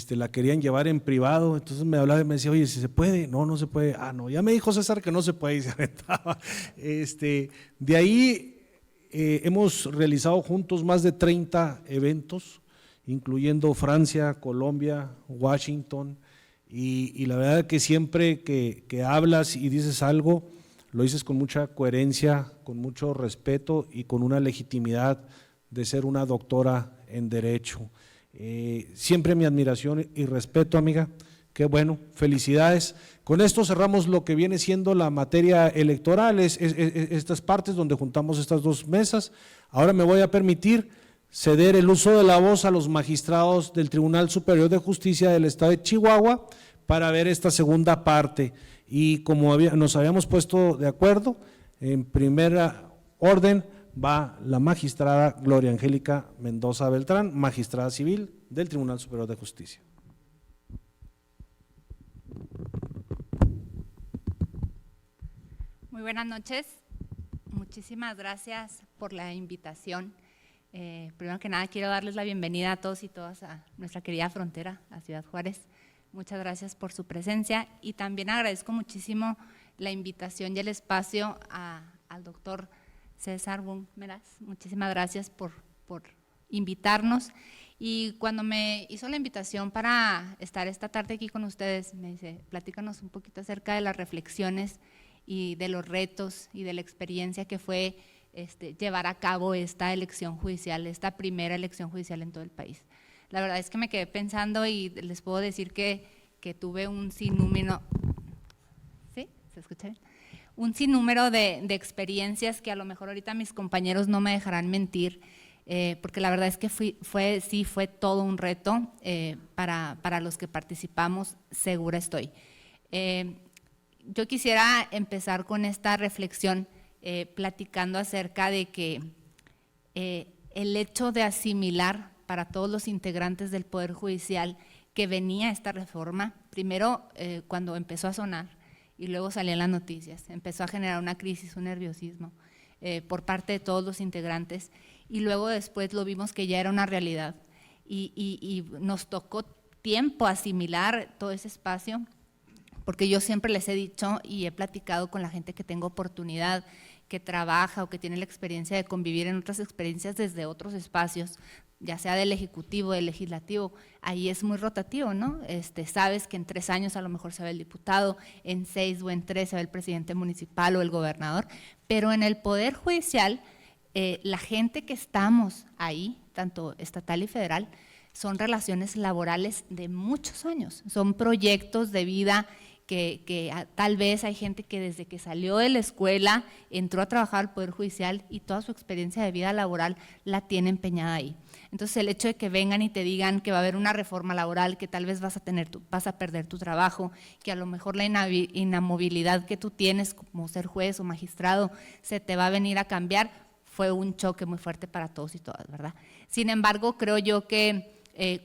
la querían llevar en privado, entonces me hablaba y me decía, oye, ¿si se puede? No, no se puede. Ah, no, ya me dijo César que no se puede, y se aventaba. De ahí hemos realizado juntos más de 30 eventos, incluyendo Francia, Colombia, Washington, y la verdad que siempre que hablas y dices algo, lo dices con mucha coherencia, con mucho respeto y con una legitimidad de ser una doctora en Derecho. Siempre mi admiración y respeto, amiga. Qué bueno, felicidades. Con esto cerramos lo que viene siendo la materia electoral, estas partes donde juntamos estas dos mesas. Ahora me voy a permitir ceder el uso de la voz a los magistrados del Tribunal Superior de Justicia del Estado de Chihuahua para ver esta segunda parte. Y como nos habíamos puesto de acuerdo, en primera orden va la magistrada Gloria Angélica Mendoza Beltrán, magistrada civil del Tribunal Superior de Justicia. Muy buenas noches, muchísimas gracias por la invitación. Primero que nada quiero darles la bienvenida a todos y todas a nuestra querida frontera, a Ciudad Juárez. Muchas gracias por su presencia y también agradezco muchísimo la invitación y el espacio al doctor César Wong Meraz. Muchísimas gracias por invitarnos. Y cuando me hizo la invitación para estar esta tarde aquí con ustedes, me dice, platícanos un poquito acerca de las reflexiones y de los retos y de la experiencia que fue llevar a cabo esta elección judicial, esta primera elección judicial en todo el país. La verdad es que me quedé pensando y les puedo decir que tuve un sinnúmero, ¿sí? ¿Se escucha bien? Un sinnúmero de experiencias que a lo mejor ahorita mis compañeros no me dejarán mentir, porque la verdad es que fue todo un reto para los que participamos, segura estoy. Yo quisiera empezar con esta reflexión platicando acerca de que el hecho de asimilar para todos los integrantes del Poder Judicial que venía esta reforma, primero cuando empezó a sonar y luego salían las noticias, empezó a generar una crisis, un nerviosismo por parte de todos los integrantes y luego después lo vimos que ya era una realidad y nos tocó tiempo asimilar todo ese espacio, porque yo siempre les he dicho y he platicado con la gente que tengo oportunidad, que trabaja o que tiene la experiencia de convivir en otras experiencias desde otros espacios, ya sea del Ejecutivo, del Legislativo, ahí es muy rotativo, ¿no? Sabes que en 3 años a lo mejor se ve el diputado, en 6 o en 3 se ve el presidente municipal o el gobernador, pero en el Poder Judicial, la gente que estamos ahí, tanto estatal y federal, son relaciones laborales de muchos años, son proyectos de vida que tal vez hay gente que desde que salió de la escuela entró a trabajar al Poder Judicial y toda su experiencia de vida laboral la tiene empeñada ahí. Entonces el hecho de que vengan y te digan que va a haber una reforma laboral, que tal vez vas a perder tu trabajo, que a lo mejor la inamovilidad que tú tienes como ser juez o magistrado se te va a venir a cambiar, fue un choque muy fuerte para todos y todas, ¿verdad? Sin embargo, creo yo que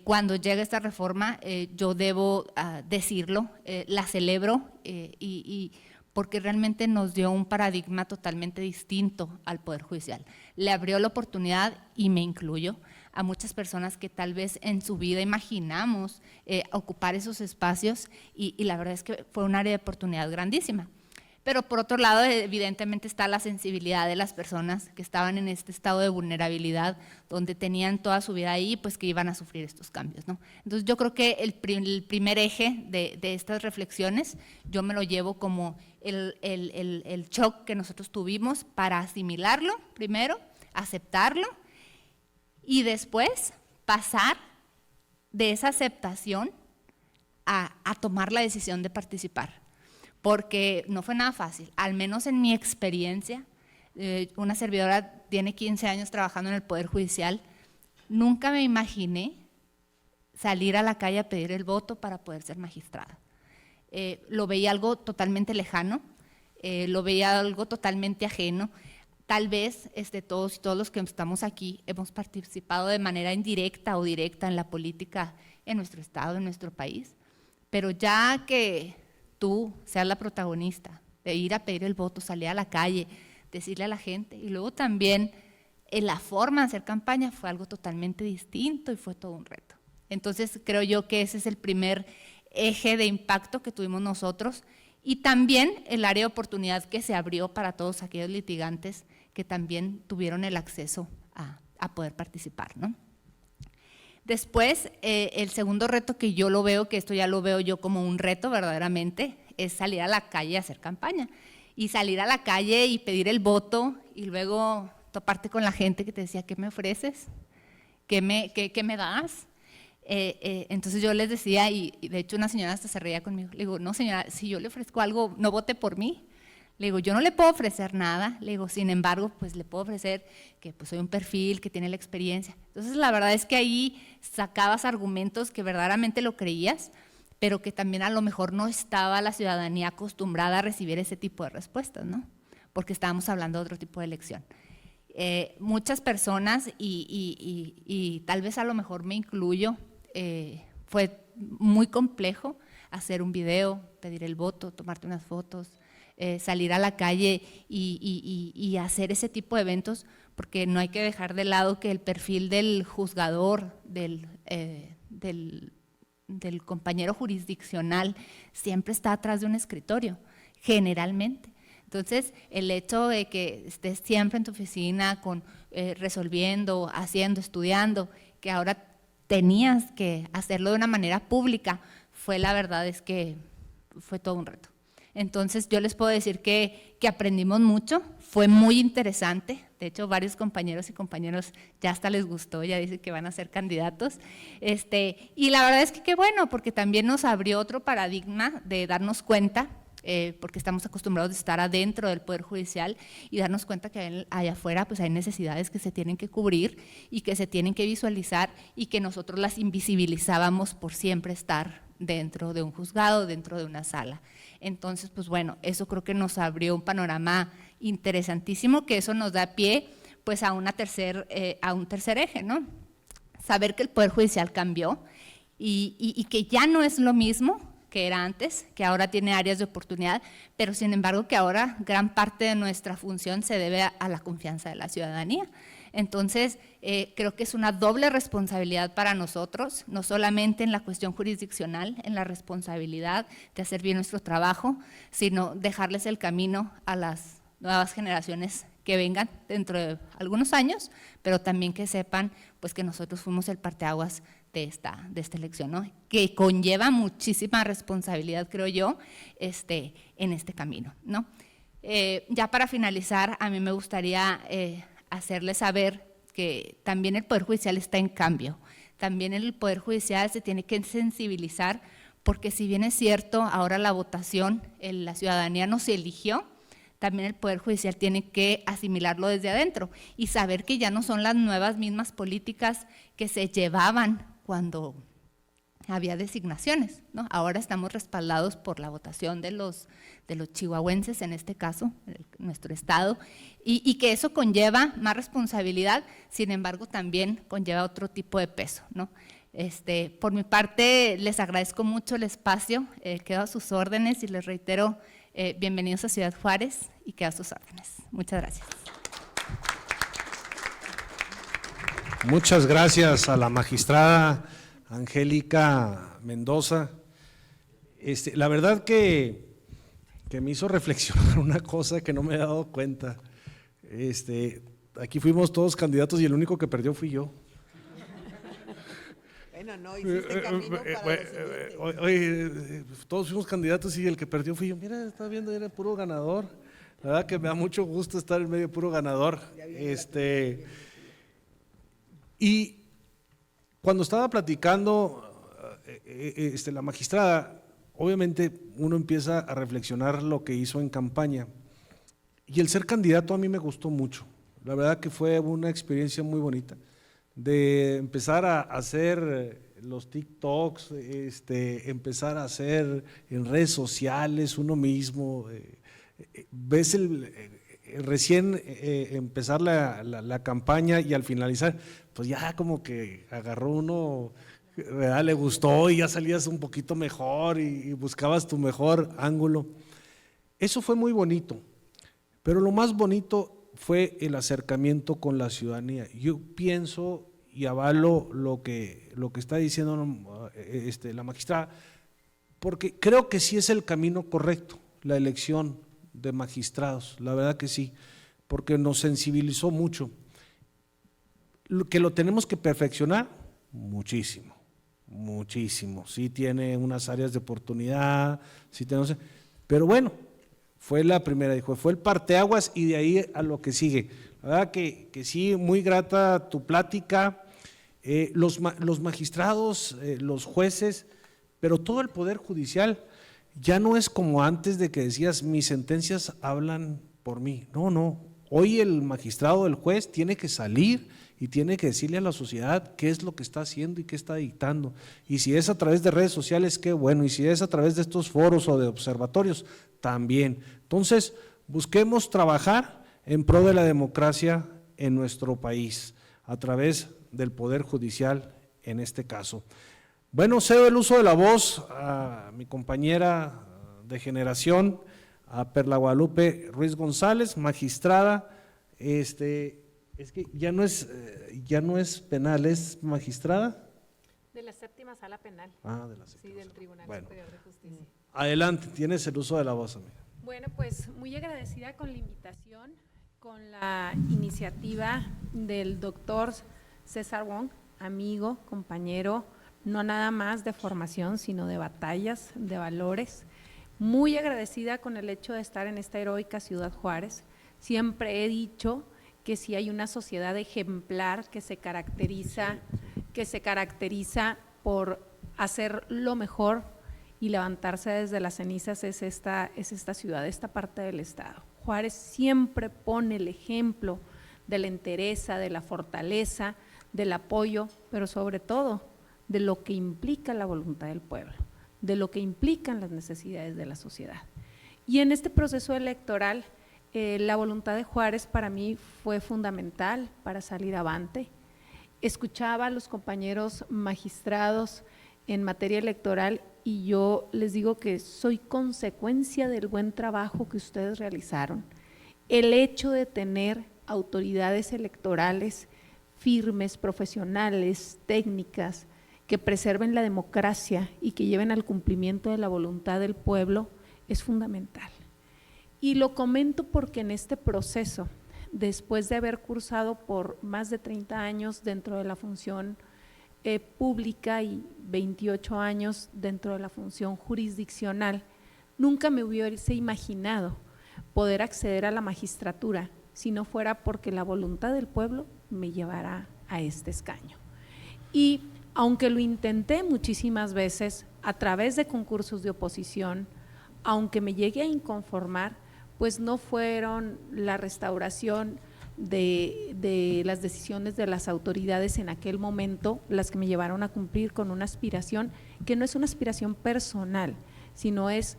cuando llega esta reforma, yo debo decirlo, la celebro y porque realmente nos dio un paradigma totalmente distinto al Poder Judicial. Le abrió la oportunidad, y me incluyo, a muchas personas que tal vez en su vida imaginamos ocupar esos espacios y la verdad es que fue un área de oportunidad grandísima. Pero por otro lado, evidentemente está la sensibilidad de las personas que estaban en este estado de vulnerabilidad, donde tenían toda su vida ahí, pues que iban a sufrir estos cambios, ¿no? Entonces yo creo que el primer eje de estas reflexiones, yo me lo llevo como el shock que nosotros tuvimos para asimilarlo primero, aceptarlo y después pasar de esa aceptación a tomar la decisión de participar. Porque no fue nada fácil, al menos en mi experiencia, una servidora tiene 15 años trabajando en el Poder Judicial, nunca me imaginé salir a la calle a pedir el voto para poder ser magistrada. Lo veía algo totalmente lejano, lo veía algo totalmente ajeno. Tal vez todos los que estamos aquí hemos participado de manera indirecta o directa en la política en nuestro estado, en nuestro país, pero ya que tú seas la protagonista de ir a pedir el voto, salir a la calle, decirle a la gente, y luego también la forma de hacer campaña fue algo totalmente distinto y fue todo un reto. Entonces creo yo que ese es el primer eje de impacto que tuvimos nosotros y también el área de oportunidad que se abrió para todos aquellos litigantes que también tuvieron el acceso a poder participar, ¿no? Después, el segundo reto que yo lo veo, que esto ya lo veo yo como un reto verdaderamente, es salir a la calle a hacer campaña. Y salir a la calle y pedir el voto y luego toparte con la gente que te decía, ¿qué me ofreces? ¿Qué me das? Entonces yo les decía, y de hecho una señora hasta se reía conmigo, le digo, no señora, si yo le ofrezco algo, no vote por mí. Le digo, yo no le puedo ofrecer nada, le digo, sin embargo, pues le puedo ofrecer que pues soy un perfil, que tiene la experiencia. Entonces la verdad es que ahí sacabas argumentos que verdaderamente lo creías, pero que también a lo mejor no estaba la ciudadanía acostumbrada a recibir ese tipo de respuestas, ¿no? Porque estábamos hablando de otro tipo de elección. Muchas personas, y tal vez a lo mejor me incluyo, fue muy complejo hacer un video, pedir el voto, tomarte unas fotos, salir a la calle y hacer ese tipo de eventos, porque no hay que dejar de lado que el perfil del juzgador, del del compañero jurisdiccional siempre está atrás de un escritorio, generalmente. Entonces, el hecho de que estés siempre en tu oficina resolviendo, haciendo, estudiando, que ahora tenías que hacerlo de una manera pública, la verdad es que fue todo un reto. Entonces, yo les puedo decir que aprendimos mucho, fue muy interesante. De hecho, varios compañeros y compañeras ya hasta les gustó, ya dicen que van a ser candidatos. Y la verdad es que qué bueno, porque también nos abrió otro paradigma de darnos cuenta, porque estamos acostumbrados a estar adentro del Poder Judicial y darnos cuenta que allá afuera pues hay necesidades que se tienen que cubrir y que se tienen que visualizar y que nosotros las invisibilizábamos por siempre estar dentro de un juzgado, dentro de una sala. Entonces, pues bueno, eso creo que nos abrió un panorama interesantísimo, que eso nos da pie pues a un tercer eje, ¿no? Saber que el Poder Judicial cambió y que ya no es lo mismo que era antes, que ahora tiene áreas de oportunidad, pero sin embargo que ahora gran parte de nuestra función se debe a la confianza de la ciudadanía. Entonces, creo que es una doble responsabilidad para nosotros, no solamente en la cuestión jurisdiccional, en la responsabilidad de hacer bien nuestro trabajo, sino dejarles el camino a las nuevas generaciones que vengan dentro de algunos años, pero también que sepan pues, que nosotros fuimos el parteaguas de esta elección, ¿no? Que conlleva muchísima responsabilidad, creo yo, en este camino, ¿no? Ya para finalizar, a mí me gustaría hacerles saber que también el Poder Judicial está en cambio. También el Poder Judicial se tiene que sensibilizar, porque si bien es cierto, ahora la votación, la ciudadanía nos eligió, también el Poder Judicial tiene que asimilarlo desde adentro y saber que ya no son las nuevas mismas políticas que se llevaban cuando había designaciones, ¿no? Ahora estamos respaldados por la votación de los chihuahuenses, en este caso, nuestro estado, y que eso conlleva más responsabilidad, sin embargo también conlleva otro tipo de peso, ¿no? Por mi parte, les agradezco mucho el espacio, quedo a sus órdenes y les reitero, bienvenidos a Ciudad Juárez y quedo a sus órdenes. Muchas gracias. Muchas gracias a la magistrada Angélica Mendoza. La verdad que me hizo reflexionar una cosa que no me he dado cuenta. Aquí fuimos todos candidatos y el único que perdió fui yo. Bueno, no, hiciste camino para lo siguiente. Oye, todos fuimos candidatos y el que perdió fui yo. Mira, está viendo, era puro ganador. La verdad que me da mucho gusto estar en medio de puro ganador. Y cuando estaba platicando la magistrada, obviamente uno empieza a reflexionar lo que hizo en campaña. Y el ser candidato a mí me gustó mucho. La verdad que fue una experiencia muy bonita. De empezar a hacer los TikToks, empezar a hacer en redes sociales uno mismo. Ves recién empezar la campaña y al finalizar, pues ya como que agarró uno, ¿verdad? Le gustó y ya salías un poquito mejor y buscabas tu mejor ángulo. Eso fue muy bonito, pero lo más bonito fue el acercamiento con la ciudadanía. Yo pienso y avalo lo que está diciendo la magistrada, porque creo que sí es el camino correcto, la elección de magistrados, la verdad que sí, porque nos sensibilizó mucho. Que lo tenemos que perfeccionar, muchísimo, muchísimo. Sí tiene unas áreas de oportunidad, sí tenemos, pero bueno, fue la primera, dijo, fue el parteaguas y de ahí a lo que sigue. La verdad que sí, muy grata tu plática, los magistrados, los jueces, pero todo el Poder Judicial. Ya no es como antes de que decías, mis sentencias hablan por mí. No. Hoy el magistrado, el juez, tiene que salir y tiene que decirle a la sociedad qué es lo que está haciendo y qué está dictando. Y si es a través de redes sociales, qué bueno. Y si es a través de estos foros o de observatorios, también. Entonces, busquemos trabajar en pro de la democracia en nuestro país, a través del Poder Judicial en este caso. Bueno, cedo el uso de la voz a mi compañera de generación, a Perla Guadalupe Ruiz González, magistrada. Es que ya no es penal, es magistrada. De la séptima sala penal. Ah, de la Sí, séptima del sala. Tribunal Bueno, Superior de Justicia. adelante, tienes el uso de la voz, amiga. Bueno, pues muy agradecida con la invitación, con la iniciativa del doctor César Wong, amigo, compañero, no nada más de formación, sino de batallas, de valores. Muy agradecida con el hecho de estar en esta heroica Ciudad Juárez. Siempre he dicho que si hay una sociedad ejemplar que se caracteriza por hacer lo mejor y levantarse desde las cenizas, es esta ciudad, esta parte del estado. Juárez siempre pone el ejemplo de la entereza, de la fortaleza, del apoyo, pero sobre todo de lo que implica la voluntad del pueblo, de lo que implican las necesidades de la sociedad. Y en este proceso electoral, la voluntad de Juárez para mí fue fundamental para salir avante. Escuchaba a los compañeros magistrados en materia electoral y yo les digo que soy consecuencia del buen trabajo que ustedes realizaron. El hecho de tener autoridades electorales firmes, profesionales, técnicas, que preserven la democracia y que lleven al cumplimiento de la voluntad del pueblo es fundamental. Y lo comento porque en este proceso, después de haber cursado por más de 30 años dentro de la función pública y 28 años dentro de la función jurisdiccional, nunca me hubiese imaginado poder acceder a la magistratura si no fuera porque la voluntad del pueblo me llevara a este escaño. Y aunque lo intenté muchísimas veces a través de concursos de oposición, aunque me llegué a inconformar, pues no fueron la restauración de las decisiones de las autoridades en aquel momento las que me llevaron a cumplir con una aspiración que no es una aspiración personal, sino es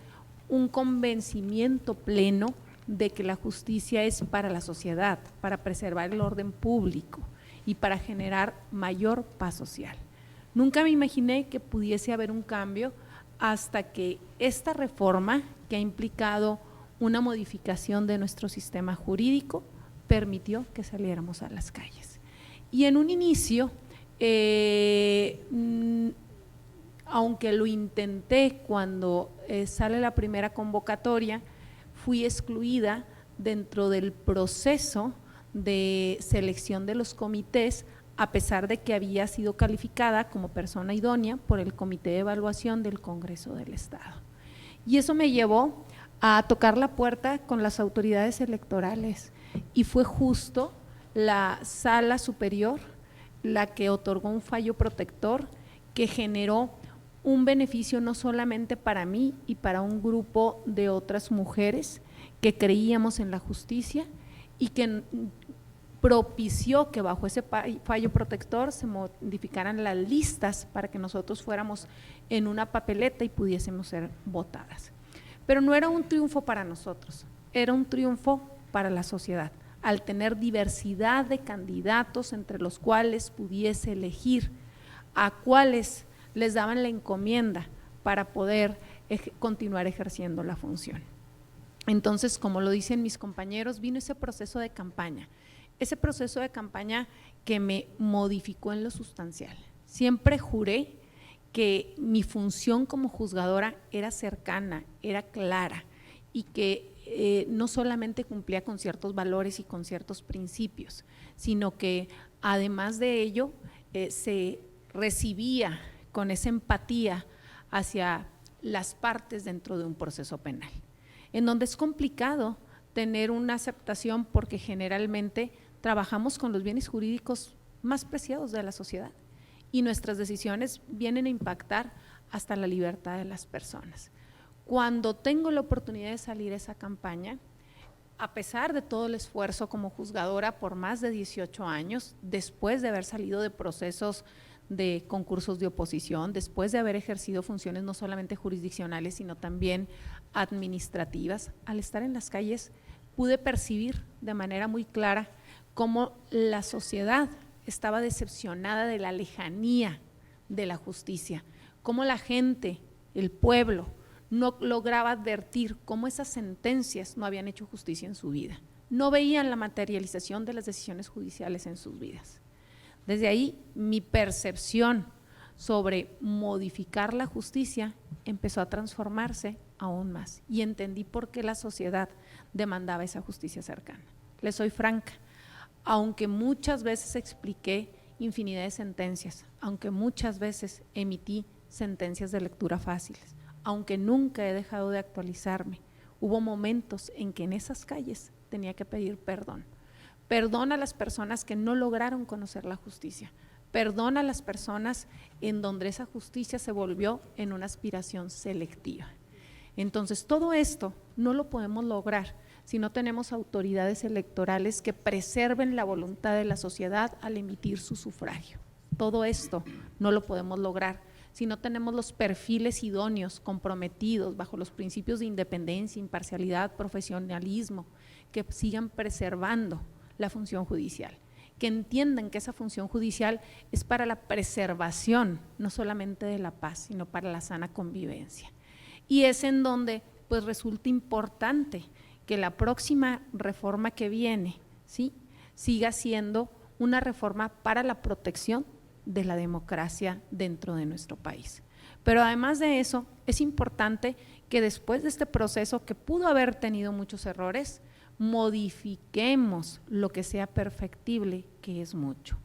un convencimiento pleno de que la justicia es para la sociedad, para preservar el orden público y para generar mayor paz social. Nunca me imaginé que pudiese haber un cambio hasta que esta reforma, que ha implicado una modificación de nuestro sistema jurídico, permitió que saliéramos a las calles. Y en un inicio, aunque lo intenté cuando sale la primera convocatoria, fui excluida dentro del proceso de selección de los comités, a pesar de que había sido calificada como persona idónea por el Comité de Evaluación del Congreso del Estado. Y eso me llevó a tocar la puerta con las autoridades electorales y fue justo la Sala Superior la que otorgó un fallo protector que generó un beneficio no solamente para mí y para un grupo de otras mujeres que creíamos en la justicia y que propició que bajo ese fallo protector se modificaran las listas para que nosotros fuéramos en una papeleta y pudiésemos ser votadas. Pero no era un triunfo para nosotros, era un triunfo para la sociedad, al tener diversidad de candidatos entre los cuales pudiese elegir a cuáles les daban la encomienda para poder continuar ejerciendo la función. Entonces, como lo dicen mis compañeros, vino ese proceso de campaña que me modificó en lo sustancial. Siempre juré que mi función como juzgadora era cercana, era clara y que no solamente cumplía con ciertos valores y con ciertos principios, sino que además de ello se recibía con esa empatía hacia las partes dentro de un proceso penal, en donde es complicado tener una aceptación porque generalmente trabajamos con los bienes jurídicos más preciados de la sociedad y nuestras decisiones vienen a impactar hasta la libertad de las personas. Cuando tengo la oportunidad de salir a esa campaña, a pesar de todo el esfuerzo como juzgadora por más de 18 años, después de haber salido de procesos de concursos de oposición, después de haber ejercido funciones no solamente jurisdiccionales, sino también administrativas, al estar en las calles pude percibir de manera muy clara cómo la sociedad estaba decepcionada de la lejanía de la justicia, cómo la gente, el pueblo, no lograba advertir cómo esas sentencias no habían hecho justicia en su vida, no veían la materialización de las decisiones judiciales en sus vidas. Desde ahí mi percepción sobre modificar la justicia, empezó a transformarse aún más y entendí por qué la sociedad demandaba esa justicia cercana. Les soy franca, aunque muchas veces expliqué infinidad de sentencias, aunque muchas veces emití sentencias de lectura fáciles, aunque nunca he dejado de actualizarme, hubo momentos en que en esas calles tenía que pedir perdón. Perdón a las personas que no lograron conocer la justicia, perdón a las personas en donde esa justicia se volvió en una aspiración selectiva. Entonces, todo esto no lo podemos lograr si no tenemos autoridades electorales que preserven la voluntad de la sociedad al emitir su sufragio. Todo esto no lo podemos lograr si no tenemos los perfiles idóneos, comprometidos bajo los principios de independencia, imparcialidad, profesionalismo, que sigan preservando la función judicial, que entiendan que esa función judicial es para la preservación, no solamente de la paz, sino para la sana convivencia. Y es en donde pues resulta importante que la próxima reforma que viene, ¿sí?, siga siendo una reforma para la protección de la democracia dentro de nuestro país. Pero además de eso, es importante que después de este proceso que pudo haber tenido muchos errores, modifiquemos lo que sea perfectible, que es mucho.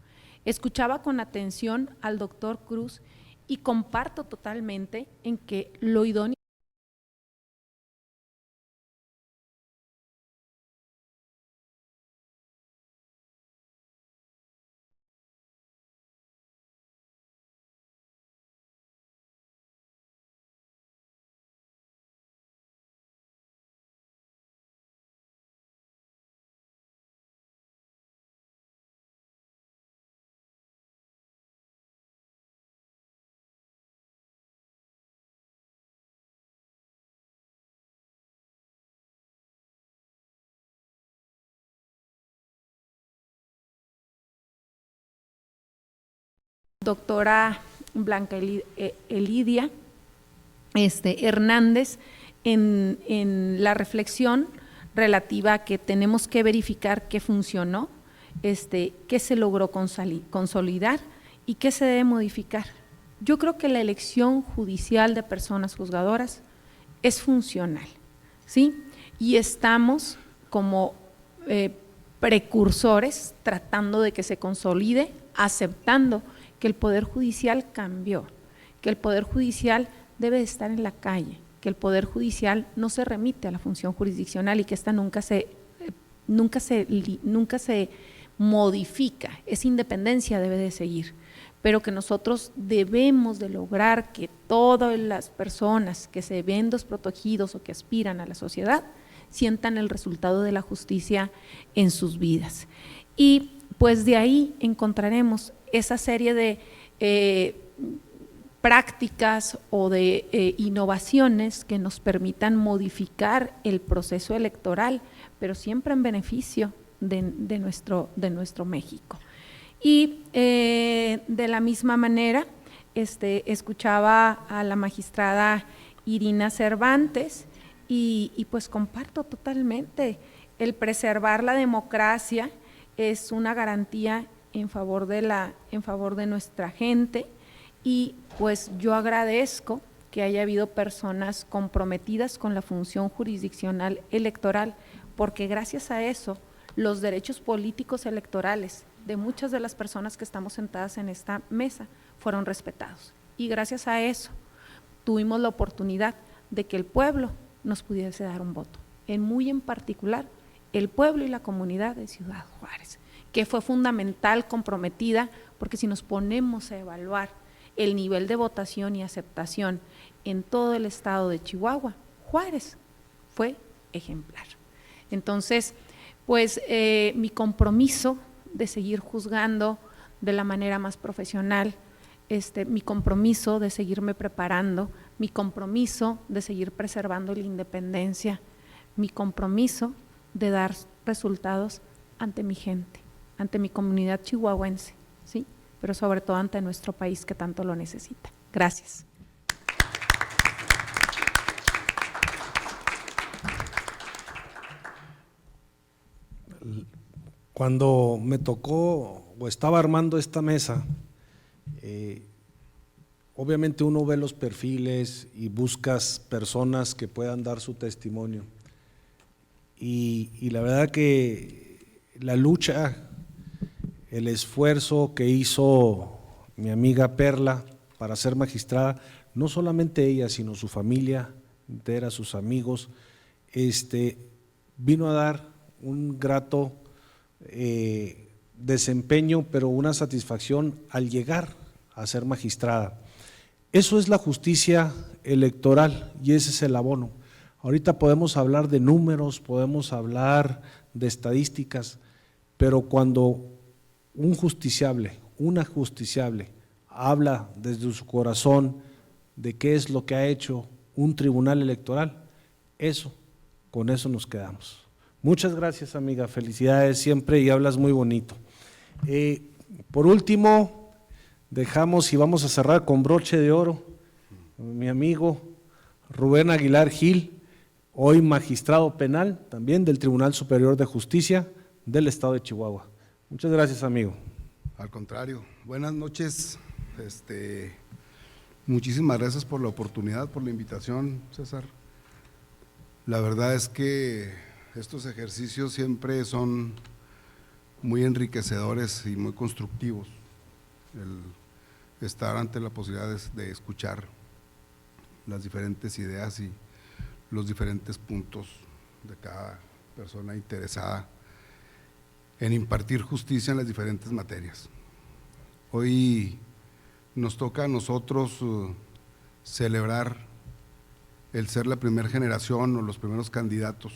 Escuchaba con atención al doctor Cruz y comparto totalmente en que lo idóneo doctora Blanca Elidia Hernández en la reflexión relativa a que tenemos que verificar qué funcionó, qué se logró consolidar y qué se debe modificar. Yo creo que la elección judicial de personas juzgadoras es funcional, ¿sí? Y estamos como precursores tratando de que se consolide, aceptando que el Poder Judicial cambió, que el Poder Judicial debe de estar en la calle, que el Poder Judicial no se remite a la función jurisdiccional y que esta nunca se modifica, esa independencia debe de seguir, pero que nosotros debemos de lograr que todas las personas que se ven desprotegidos o que aspiran a la sociedad sientan el resultado de la justicia en sus vidas. Y pues de ahí encontraremos esa serie de prácticas o de innovaciones que nos permitan modificar el proceso electoral, pero siempre en beneficio de nuestro México. Y de la misma manera, escuchaba a la magistrada Irina Cervantes y pues comparto totalmente, el preservar la democracia es una garantía en favor de nuestra gente y pues yo agradezco que haya habido personas comprometidas con la función jurisdiccional electoral, porque gracias a eso los derechos políticos electorales de muchas de las personas que estamos sentadas en esta mesa fueron respetados y gracias a eso tuvimos la oportunidad de que el pueblo nos pudiese dar un voto, en particular el pueblo y la comunidad de Ciudad Juárez, que fue fundamental, comprometida, porque si nos ponemos a evaluar el nivel de votación y aceptación en todo el estado de Chihuahua, Juárez fue ejemplar. Entonces, pues mi compromiso de seguir juzgando de la manera más profesional, mi compromiso de seguirme preparando, mi compromiso de seguir preservando la independencia, mi compromiso de dar resultados ante mi gente, ante mi comunidad chihuahuense, ¿sí?, pero sobre todo ante nuestro país que tanto lo necesita. Gracias. Cuando me tocó o estaba armando esta mesa, obviamente uno ve los perfiles y buscas personas que puedan dar su testimonio. Y la verdad que la lucha, el esfuerzo que hizo mi amiga Perla para ser magistrada, no solamente ella, sino su familia entera, sus amigos, vino a dar un grato desempeño, pero una satisfacción al llegar a ser magistrada. Eso es la justicia electoral y ese es el abono. Ahorita podemos hablar de números, podemos hablar de estadísticas, pero cuando un justiciable, una justiciable, habla desde su corazón de qué es lo que ha hecho un tribunal electoral, con eso nos quedamos. Muchas gracias, amiga, felicidades siempre y hablas muy bonito. Por último, dejamos y vamos a cerrar con broche de oro, mi amigo Rubén Aguilar Gil, hoy magistrado penal también del Tribunal Superior de Justicia del Estado de Chihuahua. Muchas gracias, amigo. Al contrario, buenas noches, muchísimas gracias por la oportunidad, por la invitación, César. La verdad es que estos ejercicios siempre son muy enriquecedores y muy constructivos, el estar ante la posibilidad de escuchar las diferentes ideas y los diferentes puntos de cada persona interesada en impartir justicia en las diferentes materias. Hoy nos toca a nosotros celebrar el ser la primera generación o los primeros candidatos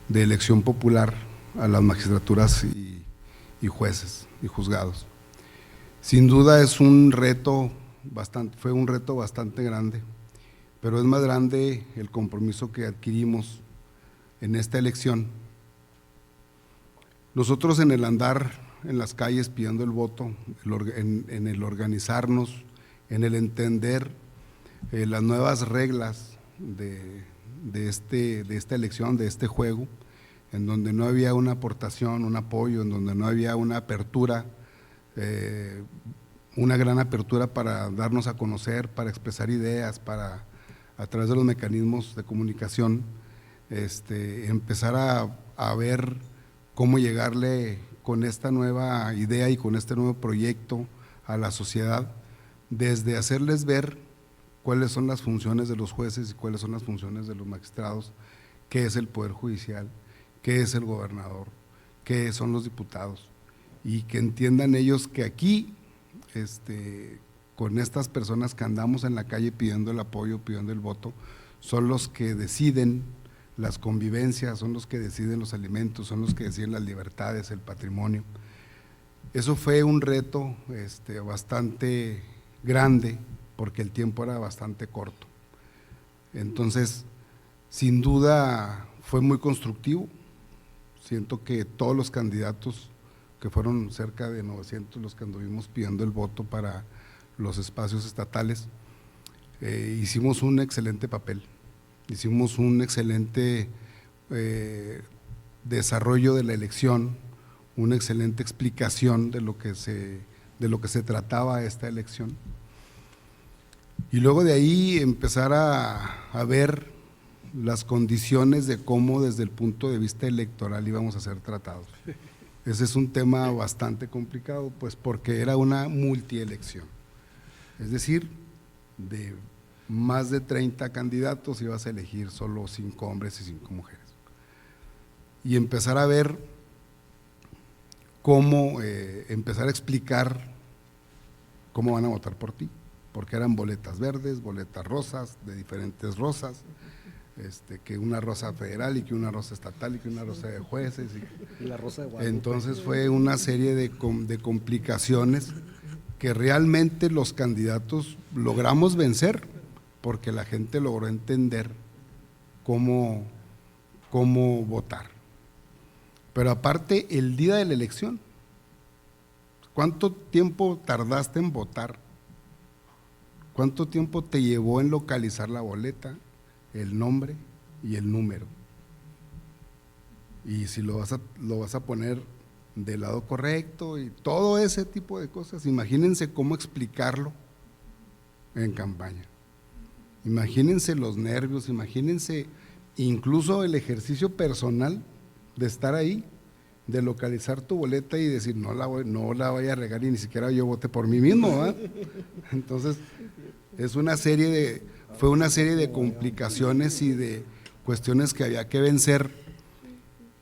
de elección popular a las magistraturas y jueces y juzgados. Sin duda es un reto fue un reto bastante grande, pero es más grande el compromiso que adquirimos en esta elección. Nosotros en el andar en las calles pidiendo el voto, en el organizarnos, en el entender las nuevas reglas de esta elección, de este juego, en donde no había una aportación, un apoyo, en donde no había una apertura, una gran apertura para darnos a conocer, para expresar ideas, para a través de los mecanismos de comunicación, empezar a ver cómo llegarle con esta nueva idea y con este nuevo proyecto a la sociedad, desde hacerles ver cuáles son las funciones de los jueces y cuáles son las funciones de los magistrados, qué es el Poder Judicial, qué es el gobernador, qué son los diputados, y que entiendan ellos que aquí, con estas personas que andamos en la calle pidiendo el apoyo, pidiendo el voto, son los que deciden las convivencias, son los que deciden los alimentos, son los que deciden las libertades, el patrimonio. Eso fue un reto bastante grande, porque el tiempo era bastante corto. Entonces, sin duda fue muy constructivo. Siento que todos los candidatos, que fueron cerca de 900 los que anduvimos pidiendo el voto para los espacios estatales, hicimos un excelente papel, hicimos un excelente desarrollo de la elección, una excelente explicación de lo que se trataba esta elección. Y luego de ahí empezar a ver las condiciones de cómo desde el punto de vista electoral íbamos a ser tratados. Ese es un tema bastante complicado, pues porque era una multielección, es decir, de más de 30 candidatos ibas a elegir solo 5 hombres y 5 mujeres. Y empezar a ver cómo, empezar a explicar cómo van a votar por ti, porque eran boletas verdes, boletas rosas, de diferentes rosas, que una rosa federal y que una rosa estatal y que una rosa de jueces. Y la rosa de Guadalupe. Entonces fue una serie de complicaciones que realmente los candidatos logramos vencer, porque la gente logró entender cómo votar. Pero aparte, el día de la elección, ¿cuánto tiempo tardaste en votar? ¿Cuánto tiempo te llevó en localizar la boleta, el nombre y el número? Y si lo vas a poner del lado correcto y todo ese tipo de cosas, imagínense cómo explicarlo en campaña. Imagínense los nervios, imagínense incluso el ejercicio personal de estar ahí, de localizar tu boleta y decir, no la voy a regar y ni siquiera yo voté por mí mismo, ¿verdad? Entonces, fue una serie de complicaciones y de cuestiones que había que vencer,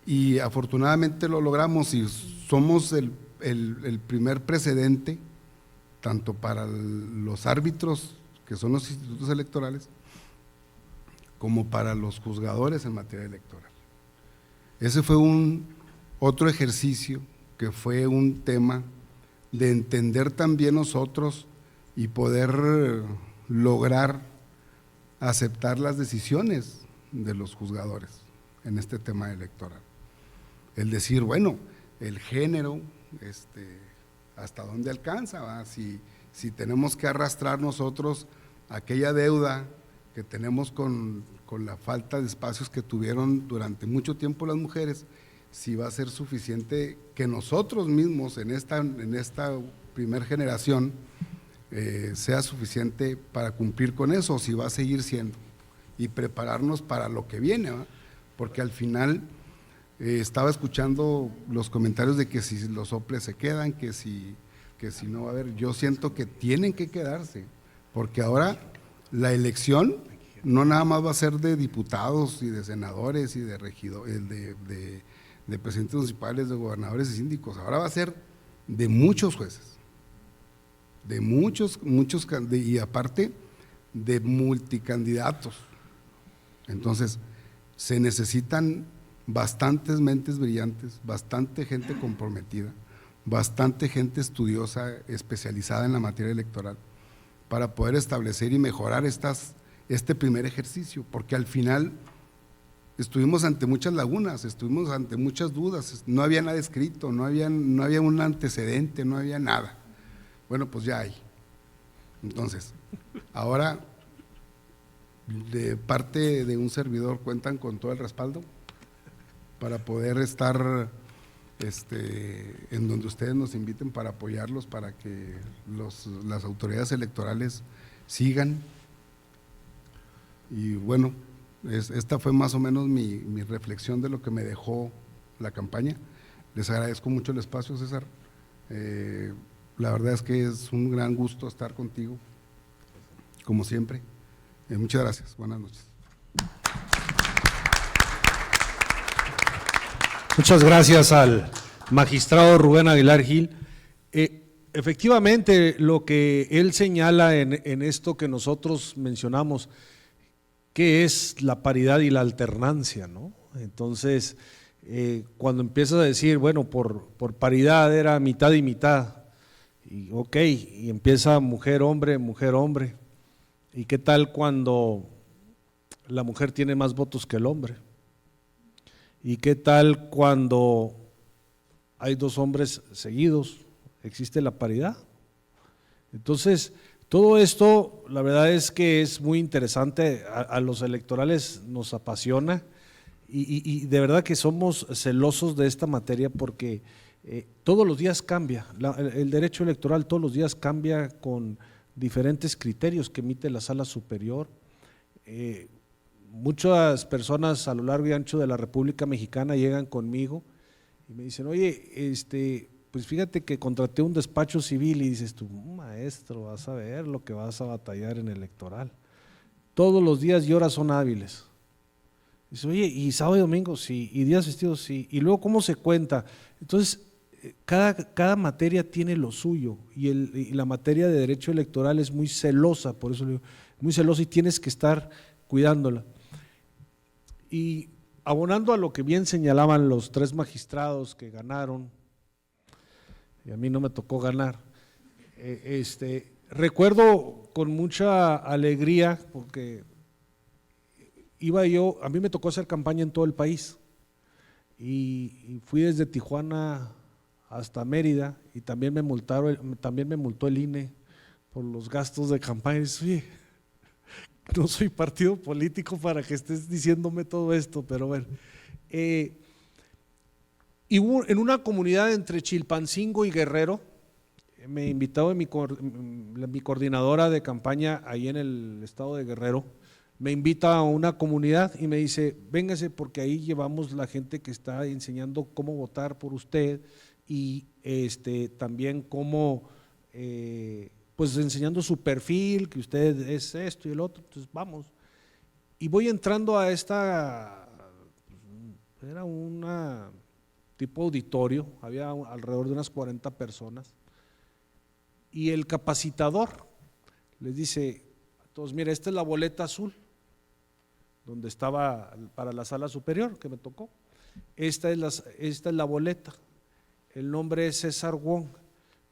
y afortunadamente lo logramos, y somos el primer precedente, tanto para los árbitros, que son los institutos electorales, como para los juzgadores en materia electoral. Ese fue otro ejercicio que fue un tema de entender también nosotros y poder lograr aceptar las decisiones de los juzgadores en este tema electoral. El decir, bueno, el género, hasta dónde alcanza, ¿va? Si tenemos que arrastrar nosotros aquella deuda que tenemos con la falta de espacios que tuvieron durante mucho tiempo las mujeres, si va a ser suficiente que nosotros mismos en esta primer generación sea suficiente para cumplir con eso, o si va a seguir siendo, y prepararnos para lo que viene, ¿va? Porque al final estaba escuchando los comentarios de que si los soples se quedan, que si no va a haber. Yo siento que tienen que quedarse, porque ahora la elección no nada más va a ser de diputados y de senadores y de regidores, de presidentes municipales, de gobernadores y síndicos, ahora va a ser de muchos jueces, de muchos, y aparte de multicandidatos. Entonces, se necesitan bastantes mentes brillantes, bastante gente comprometida, bastante gente estudiosa, especializada en la materia electoral, para poder establecer y mejorar este primer ejercicio, porque al final estuvimos ante muchas lagunas, estuvimos ante muchas dudas, no había nada escrito, no había un antecedente, no había nada. Bueno, pues ya hay. Entonces, ahora, de parte de un servidor, cuentan con todo el respaldo para poder estar en donde ustedes nos inviten, para apoyarlos, para que las autoridades electorales sigan. Y bueno, esta fue más o menos mi reflexión de lo que me dejó la campaña. Les agradezco mucho el espacio, César. La verdad es que es un gran gusto estar contigo, como siempre. Muchas gracias, buenas noches. Muchas gracias al magistrado Rubén Aguilar Gil. Efectivamente, lo que él señala en esto que nosotros mencionamos, que es la paridad y la alternancia, ¿no? Entonces, cuando empiezas a decir, bueno, por paridad era mitad y mitad, y ok, y empieza mujer-hombre, mujer-hombre, ¿y qué tal cuando la mujer tiene más votos que el hombre? ¿Y qué tal cuando hay dos hombres seguidos? ¿Existe la paridad? Entonces, todo esto, la verdad es que es muy interesante, a los electorales nos apasiona, y de verdad que somos celosos de esta materia, porque todos los días cambia, el derecho electoral todos los días cambia con diferentes criterios que emite la Sala Superior. Muchas personas a lo largo y ancho de la República Mexicana llegan conmigo y me dicen, oye, pues fíjate que contraté un despacho civil, y dices tú, maestro, vas a ver lo que vas a batallar en el electoral. Todos los días y horas son hábiles. Dice, oye, ¿y sábado y domingo? Sí, ¿y días festivos? Sí, y luego ¿cómo se cuenta? Entonces, cada materia tiene lo suyo, y la materia de derecho electoral es muy celosa, por eso le digo, muy celosa, y tienes que estar cuidándola. Y abonando a lo que bien señalaban los tres magistrados que ganaron, y a mí no me tocó ganar, recuerdo con mucha alegría, porque a mí me tocó hacer campaña en todo el país, y fui desde Tijuana hasta Mérida, y también me multó el INE por los gastos de campaña. Y dije, oye, no soy partido político para que estés diciéndome todo esto, pero bueno. Y hubo en una comunidad entre Chilpancingo y Guerrero, me invitó mi coordinadora de campaña ahí en el estado de Guerrero, me invita a una comunidad y me dice, véngase porque ahí llevamos la gente que está enseñando cómo votar por usted y también cómo, pues enseñando su perfil, que usted es esto y el otro, entonces vamos. Y voy entrando a era una tipo auditorio, había alrededor de unas 40 personas, y el capacitador les dice a todos, mira, esta es la boleta azul, donde estaba para la sala superior que me tocó, esta es la boleta, el nombre es César Wong,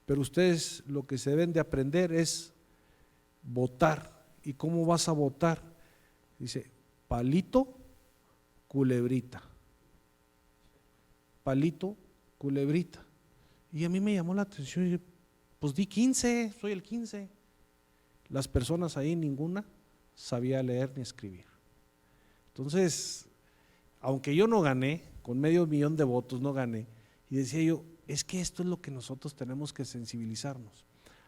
pero ustedes lo que se deben de aprender es votar. ¿Y cómo vas a votar? Dice, palito, culebrita. Palito, culebrita. Y a mí me llamó la atención, y dije, pues di 15, soy el 15. Las personas ahí, ninguna sabía leer ni escribir. Entonces, aunque yo no gané, con 500,000 de votos no gané, y decía yo, es que esto es lo que nosotros tenemos que sensibilizarnos.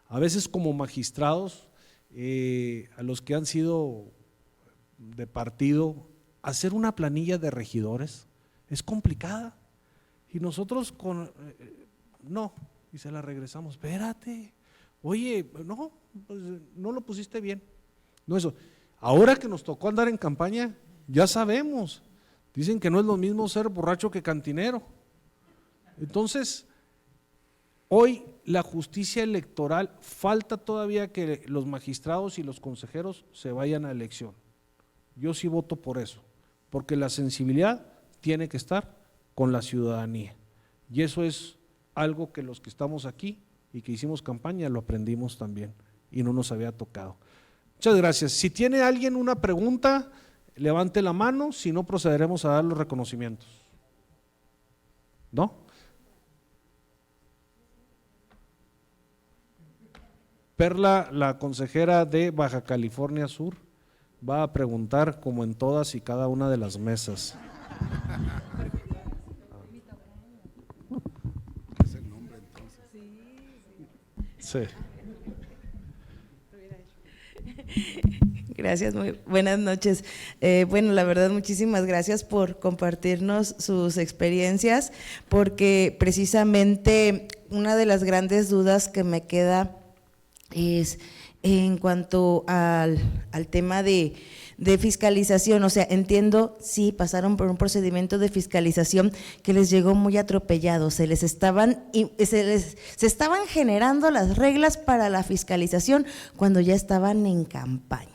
A veces como magistrados, a los que han sido de partido, hacer una planilla de regidores es complicada. Y nosotros no, y se la regresamos, espérate, oye, no, pues, no lo pusiste bien. No eso. Ahora que nos tocó andar en campaña, ya sabemos, dicen que no es lo mismo ser borracho que cantinero. Entonces, hoy la justicia electoral, falta todavía que los magistrados y los consejeros se vayan a elección. Yo sí voto por eso, porque la sensibilidad tiene que estar con la ciudadanía. Y eso es algo que los que estamos aquí y que hicimos campaña lo aprendimos también y no nos había tocado. Muchas gracias. Si tiene alguien una pregunta, levante la mano, si no procederemos a dar los reconocimientos. ¿No? Perla, la consejera de Baja California Sur, va a preguntar como en todas y cada una de las mesas. Es el nombre entonces. Sí. Gracias, muy buenas noches. Bueno, la verdad, muchísimas gracias por compartirnos sus experiencias, porque precisamente una de las grandes dudas que me queda es en cuanto al tema de fiscalización. O sea, entiendo, sí, pasaron por un procedimiento de fiscalización que les llegó muy atropellado, se estaban generando las reglas para la fiscalización cuando ya estaban en campaña.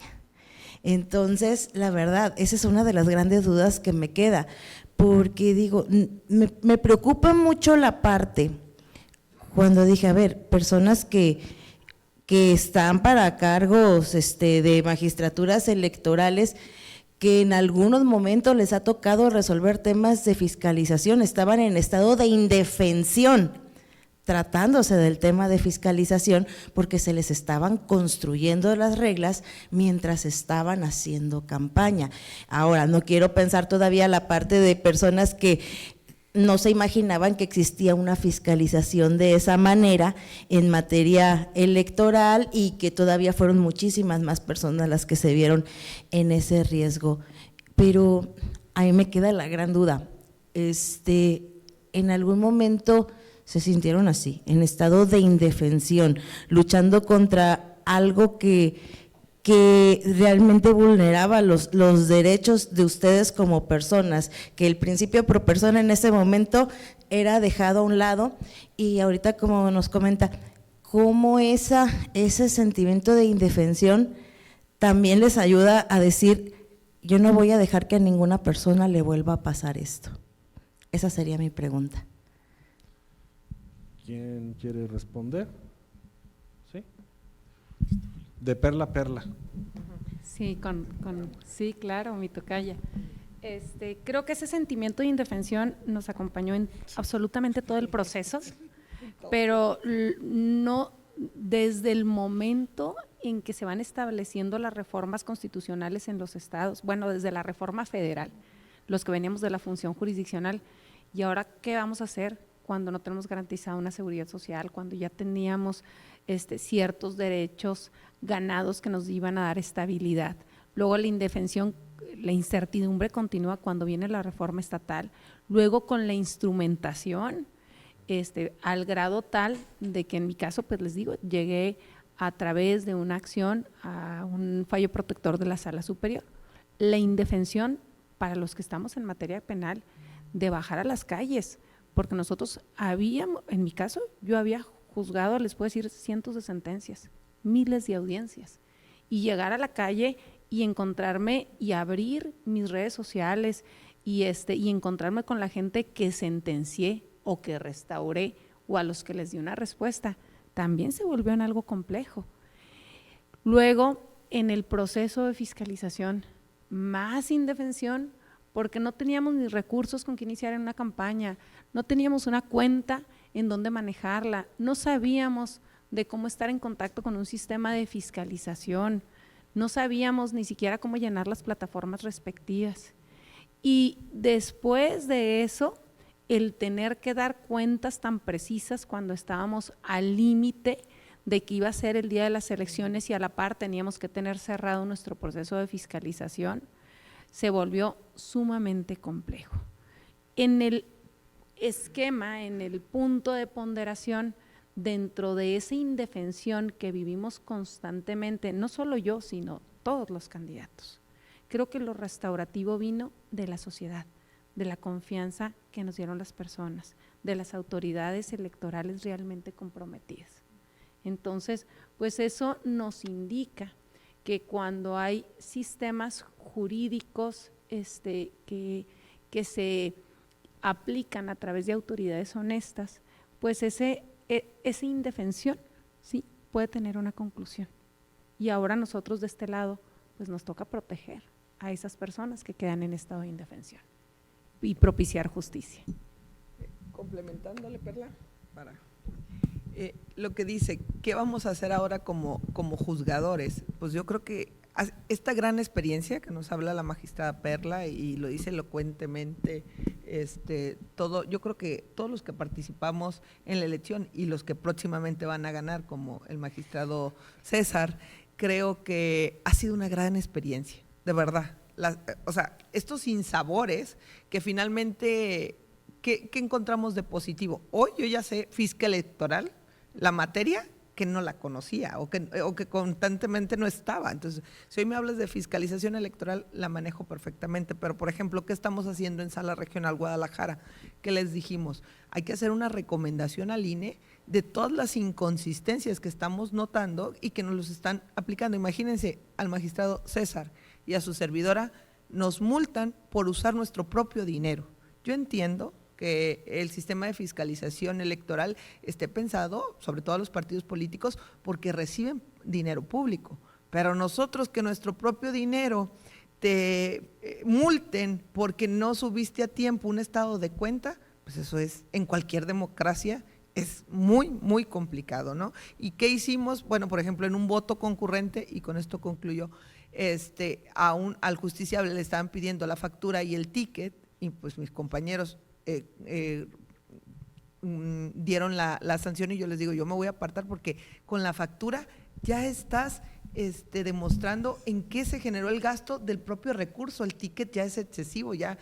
Entonces, la verdad, esa es una de las grandes dudas que me queda, porque digo, me preocupa mucho la parte cuando dije, a ver, personas que están para cargos de magistraturas electorales, que en algunos momentos les ha tocado resolver temas de fiscalización, estaban en estado de indefensión, tratándose del tema de fiscalización, porque se les estaban construyendo las reglas mientras estaban haciendo campaña. Ahora, no quiero pensar todavía la parte de personas que no se imaginaban que existía una fiscalización de esa manera en materia electoral y que todavía fueron muchísimas más personas las que se vieron en ese riesgo. Pero a mí me queda la gran duda, en algún momento se sintieron así, en estado de indefensión, luchando contra algo que realmente vulneraba los derechos de ustedes como personas, que el principio pro persona en ese momento era dejado a un lado, y ahorita, como nos comenta, cómo ese sentimiento de indefensión también les ayuda a decir, yo no voy a dejar que a ninguna persona le vuelva a pasar esto. Esa sería mi pregunta. ¿Quién quiere responder? ¿Sí? De Perla a Perla. Sí, sí, claro, mi tocaya. Creo que ese sentimiento de indefensión nos acompañó en absolutamente todo el proceso, pero no desde el momento en que se van estableciendo las reformas constitucionales en los estados, bueno, desde la reforma federal, los que veníamos de la función jurisdiccional, y ahora, ¿qué vamos a hacer cuando no tenemos garantizada una seguridad social, cuando ya teníamos ciertos derechos ganados que nos iban a dar estabilidad. Luego la indefensión, la incertidumbre continúa cuando viene la reforma estatal, luego con la instrumentación, al grado tal de que en mi caso, pues les digo, llegué a través de una acción a un fallo protector de la Sala Superior. La indefensión para los que estamos en materia penal, de bajar a las calles, porque nosotros en mi caso, yo había juzgado, les puedo decir, cientos de sentencias, miles de audiencias, y llegar a la calle y encontrarme y abrir mis redes sociales y encontrarme con la gente que sentencié o que restauré o a los que les di una respuesta, también se volvió en algo complejo. Luego, en el proceso de fiscalización, más indefensión, porque no teníamos ni recursos con que iniciar en una campaña, no teníamos una cuenta en donde manejarla, no sabíamos de cómo estar en contacto con un sistema de fiscalización, no sabíamos ni siquiera cómo llenar las plataformas respectivas. Y después de eso, el tener que dar cuentas tan precisas cuando estábamos al límite de que iba a ser el día de las elecciones y a la par teníamos que tener cerrado nuestro proceso de fiscalización, se volvió sumamente complejo. En el esquema, en el punto de ponderación, dentro de esa indefensión que vivimos constantemente, no solo yo, sino todos los candidatos, creo que lo restaurativo vino de la sociedad, de la confianza que nos dieron las personas, de las autoridades electorales realmente comprometidas. Entonces, pues eso nos indica que cuando hay sistemas jurídicos que se aplican a través de autoridades honestas, pues esa indefensión, sí, puede tener una conclusión. Y ahora nosotros de este lado, pues nos toca proteger a esas personas que quedan en estado de indefensión y propiciar justicia. Complementándole, Perla, para lo que dice, ¿qué vamos a hacer ahora como juzgadores? Pues yo creo que esta gran experiencia que nos habla la magistrada Perla y lo dice elocuentemente, yo creo que todos los que participamos en la elección y los que próximamente van a ganar, como el magistrado César, creo que ha sido una gran experiencia, de verdad. O sea, estos sinsabores que finalmente, ¿qué encontramos de positivo? Hoy yo ya sé fiscal electoral, la materia que no la conocía o que constantemente no estaba. Entonces, si hoy me hablas de fiscalización electoral, la manejo perfectamente. Pero, por ejemplo, ¿qué estamos haciendo en Sala Regional Guadalajara? ¿Qué les dijimos? Hay que hacer una recomendación al INE de todas las inconsistencias que estamos notando y que nos los están aplicando. Imagínense al magistrado César y a su servidora, nos multan por usar nuestro propio dinero. Yo entiendo que el sistema de fiscalización electoral esté pensado, sobre todo a los partidos políticos, porque reciben dinero público, pero nosotros que nuestro propio dinero te multen porque no subiste a tiempo un estado de cuenta, pues eso es, en cualquier democracia, es muy, muy complicado, ¿no? ¿Y qué hicimos? Bueno, por ejemplo, en un voto concurrente, y con esto concluyo, al justiciable le estaban pidiendo la factura y el ticket, y pues mis compañeros dieron la sanción y yo les digo, yo me voy a apartar porque con la factura ya estás demostrando en qué se generó el gasto del propio recurso, el ticket ya es excesivo, ya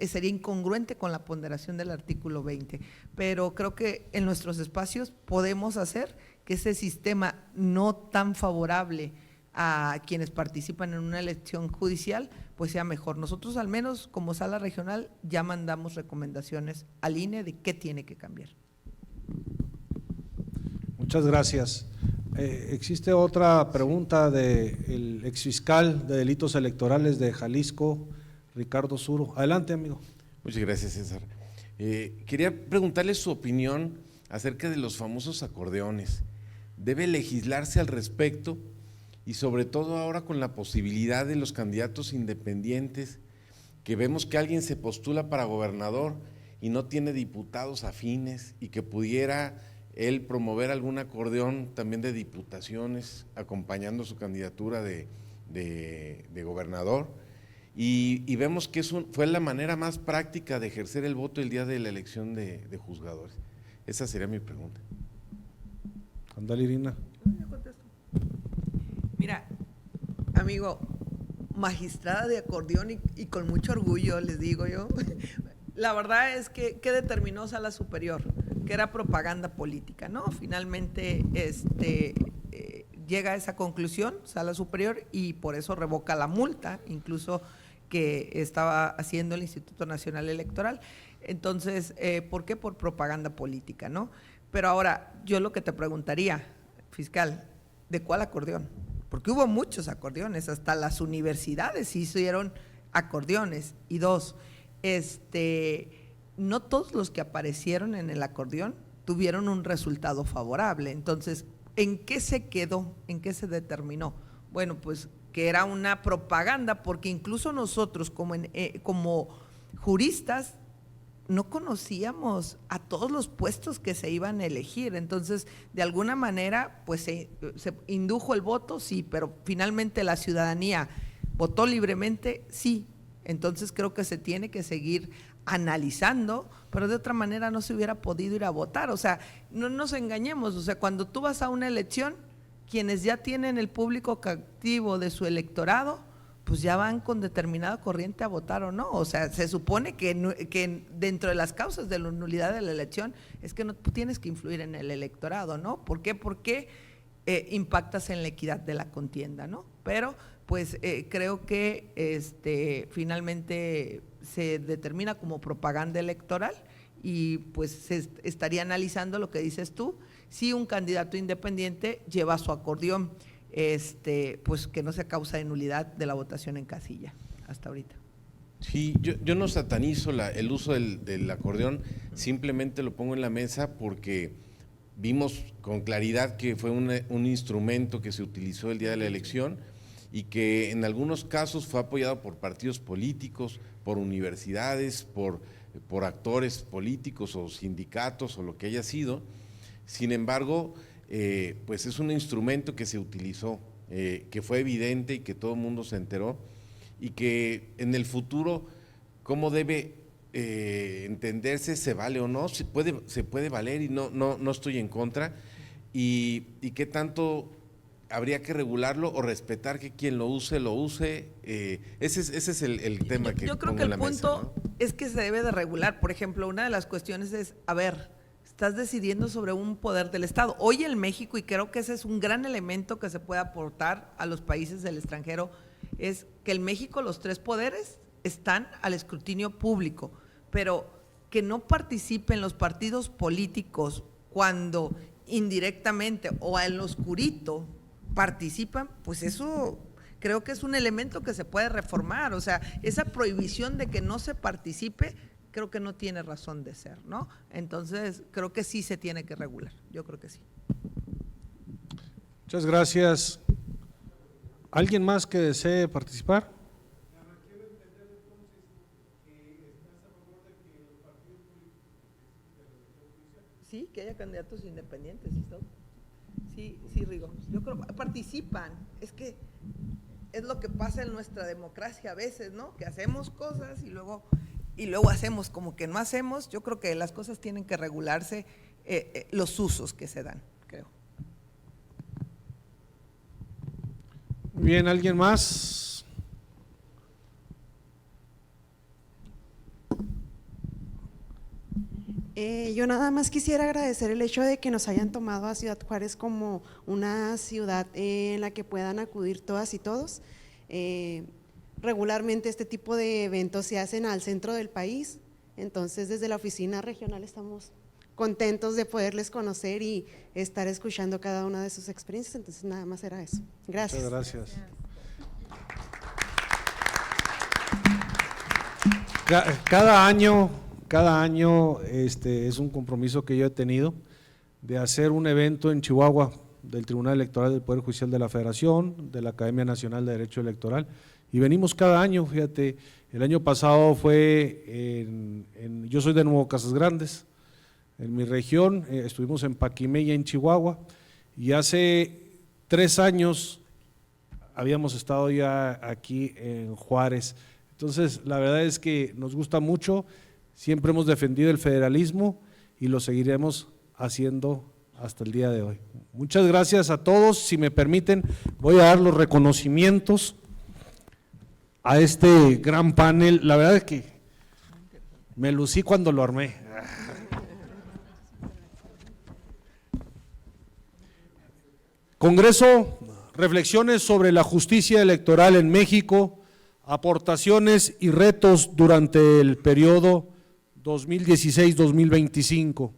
sería incongruente con la ponderación del artículo 20, pero creo que en nuestros espacios podemos hacer que ese sistema no tan favorable a quienes participan en una elección judicial, pues sea mejor. Nosotros al menos como Sala Regional ya mandamos recomendaciones al INE de qué tiene que cambiar. Muchas gracias. Existe otra pregunta del exfiscal de delitos electorales de Jalisco, Ricardo Zuro. Adelante, amigo. Muchas gracias, César. Quería preguntarle su opinión acerca de los famosos acordeones. ¿Debe legislarse al respecto? Y sobre todo ahora con la posibilidad de los candidatos independientes, que vemos que alguien se postula para gobernador y no tiene diputados afines y que pudiera él promover algún acordeón también de diputaciones acompañando su candidatura de gobernador, y vemos que fue la manera más práctica de ejercer el voto el día de la elección de juzgadores. Esa sería mi pregunta. Ándale, Irina. Yo contesto. Mira, amigo, magistrada de acordeón y con mucho orgullo, les digo yo, la verdad es que, ¿qué determinó Sala Superior? Que era propaganda política, ¿no? Finalmente llega a esa conclusión Sala Superior y por eso revoca la multa, incluso que estaba haciendo el Instituto Nacional Electoral. Entonces, ¿por qué? Por propaganda política, ¿no? Pero ahora, yo lo que te preguntaría, fiscal, ¿de cuál acordeón? Porque hubo muchos acordeones, hasta las universidades hicieron acordeones. Y dos, no todos los que aparecieron en el acordeón tuvieron un resultado favorable. Entonces, ¿en qué se quedó? ¿En qué se determinó? Bueno, pues que era una propaganda, porque incluso nosotros como juristas no conocíamos a todos los puestos que se iban a elegir. Entonces, de alguna manera, pues se indujo el voto, sí, pero finalmente la ciudadanía votó libremente, sí. Entonces creo que se tiene que seguir analizando, pero de otra manera no se hubiera podido ir a votar. O sea, no nos engañemos, o sea, cuando tú vas a una elección, quienes ya tienen el público cautivo de su electorado, pues ya van con determinada corriente a votar o no. O sea, se supone que dentro de las causas de la nulidad de la elección es que no tú tienes que influir en el electorado, ¿no? ¿Por qué? Porque impactas en la equidad de la contienda, ¿no? Pero pues creo que finalmente se determina como propaganda electoral y pues se estaría analizando lo que dices tú, si un candidato independiente lleva su acordeón, pues que no sea causa de nulidad de la votación en casilla hasta ahorita. Sí, yo no satanizo el uso del acordeón, simplemente lo pongo en la mesa porque vimos con claridad que fue un instrumento que se utilizó el día de la elección y que en algunos casos fue apoyado por partidos políticos, por universidades, por actores políticos o sindicatos o lo que haya sido. Sin embargo, pues es un instrumento que se utilizó, que fue evidente y que todo el mundo se enteró y que en el futuro, ¿cómo debe entenderse? ¿Se vale o no? Se puede valer y no estoy en contra. ¿Y qué tanto habría que regularlo o respetar que quien lo use? Ese es el tema que yo creo pongo que en el la punto mesa, ¿no? es que se debe de regular. Por ejemplo, una de las cuestiones es, a ver, estás decidiendo sobre un poder del Estado. Hoy en México, y creo que ese es un gran elemento que se puede aportar a los países del extranjero, es que en México los tres poderes están al escrutinio público, pero que no participen los partidos políticos cuando indirectamente o en lo oscurito participan, pues eso creo que es un elemento que se puede reformar. O sea, esa prohibición de que no se participe creo que no tiene razón de ser, ¿no? Entonces creo que sí se tiene que regular, yo creo que sí. Muchas gracias. ¿Alguien más que desee participar? Sí, que haya candidatos independientes y todo. Sí, Rigo. Yo creo que participan. Es que es lo que pasa en nuestra democracia a veces, ¿no? Que hacemos cosas y luego hacemos como que no hacemos. Yo creo que las cosas tienen que regularse, los usos que se dan, creo. Bien, ¿alguien más? Yo nada más quisiera agradecer el hecho de que nos hayan tomado a Ciudad Juárez como una ciudad en la que puedan acudir todas y todos. Regularmente este tipo de eventos se hacen al centro del país, entonces desde la oficina regional estamos contentos de poderles conocer y estar escuchando cada una de sus experiencias, entonces nada más era eso. Gracias. Muchas gracias. Cada año es un compromiso que yo he tenido de hacer un evento en Chihuahua del Tribunal Electoral del Poder Judicial de la Federación, de la Academia Nacional de Derecho Electoral, y venimos cada año. Fíjate, el año pasado fue yo soy de Nuevo Casas Grandes, en mi región, estuvimos en Paquimeya, en Chihuahua, y hace 3 años habíamos estado ya aquí en Juárez Entonces, la verdad es que nos gusta mucho, siempre hemos defendido el federalismo y lo seguiremos haciendo hasta el día de hoy. Muchas gracias a todos. Si me permiten, voy a dar los reconocimientos a este gran panel. La verdad es que me lucí cuando lo armé. Congreso, reflexiones sobre la justicia electoral en México, aportaciones y retos durante el periodo 2016-2025.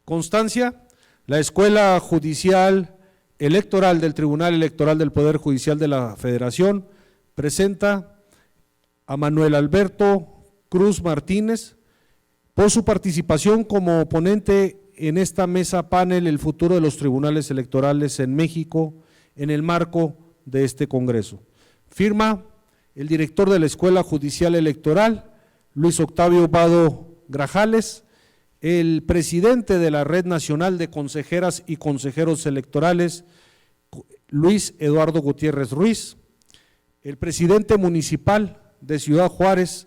Constancia, la Escuela Judicial Electoral del Tribunal Electoral del Poder Judicial de la Federación presenta a Manuel Alberto Cruz Martínez por su participación como ponente en esta mesa panel El futuro de los tribunales electorales en México en el marco de este Congreso. Firma el director de la Escuela Judicial Electoral, Luis Octavio Vado Grajales, el presidente de la Red Nacional de Consejeras y Consejeros Electorales, Luis Eduardo Gutiérrez Ruiz, el presidente municipal de Ciudad Juárez,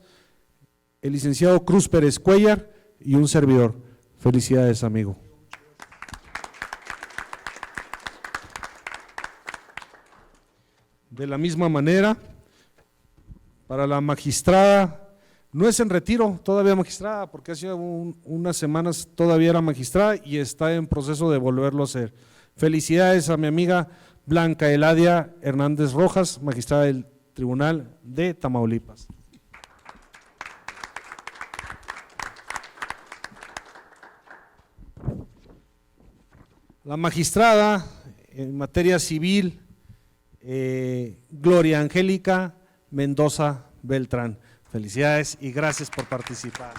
el licenciado Cruz Pérez Cuellar y un servidor. Felicidades, amigo. De la misma manera, para la magistrada, no es en retiro todavía magistrada, porque hace unas semanas todavía era magistrada y está en proceso de volverlo a hacer. Felicidades a mi amiga Blanca Eladia Hernández Rojas, magistrada del Tribunal de Tamaulipas. La magistrada en materia civil, Gloria Angélica Mendoza Beltrán. Felicidades y gracias por participar.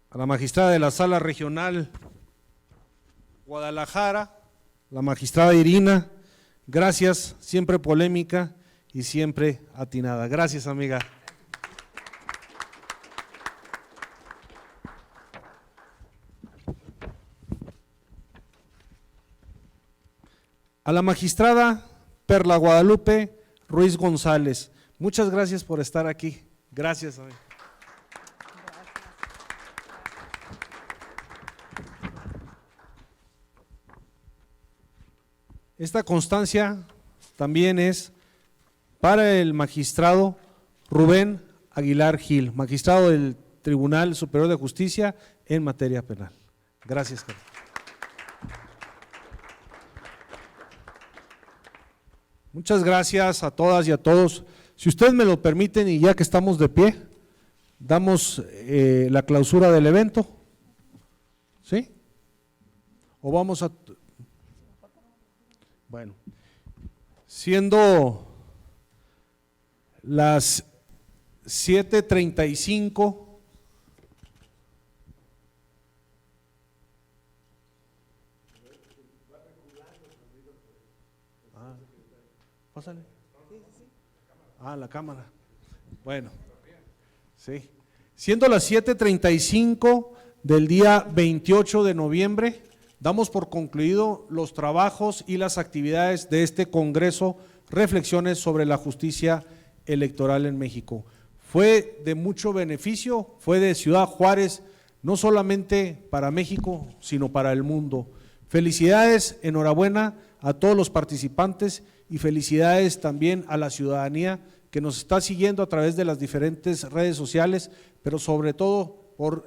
A la magistrada de la Sala Regional Guadalajara, la magistrada Irina, gracias, siempre polémica y siempre atinada. Gracias, amiga. A la magistrada Perla Guadalupe Ruiz González, muchas gracias por estar aquí. Gracias, amiga. Esta constancia también es para el magistrado Rubén Aguilar Gil, magistrado del Tribunal Superior de Justicia en materia penal. Gracias, Carlos. Muchas gracias a todas y a todos. Si ustedes me lo permiten y ya que estamos de pie, damos la clausura del evento. ¿Sí? ¿O vamos a...? Bueno, siendo las 7:35, pásale. La cámara. Bueno, sí. Siendo las 7:35 del día 28 de noviembre, damos por concluido los trabajos y las actividades de este Congreso, reflexiones sobre la justicia electoral en México. Fue de mucho beneficio, fue de Ciudad Juárez, no solamente para México, sino para el mundo. Felicidades, enhorabuena a todos los participantes y felicidades también a la ciudadanía que nos está siguiendo a través de las diferentes redes sociales, pero sobre todo por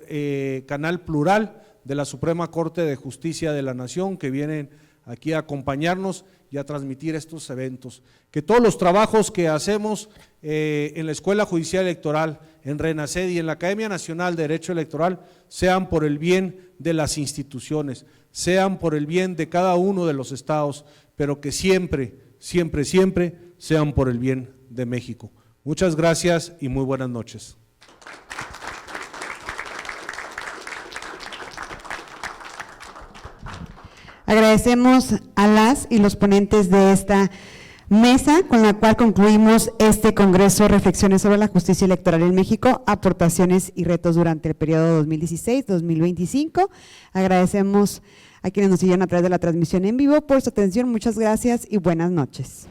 Canal Plural de la Suprema Corte de Justicia de la Nación, que vienen aquí a acompañarnos y a transmitir estos eventos. Que todos los trabajos que hacemos en la Escuela Judicial Electoral, en RENACED y en la Academia Nacional de Derecho Electoral sean por el bien de las instituciones, sean por el bien de cada uno de los estados, pero que siempre, siempre, siempre sean por el bien de México. Muchas gracias y muy buenas noches. Agradecemos a las y los ponentes de esta Mesa con la cual concluimos este Congreso Reflexiones sobre la Justicia Electoral en México, aportaciones y retos durante el periodo 2016-2025. Agradecemos a quienes nos siguieron a través de la transmisión en vivo por su atención. Muchas gracias y buenas noches.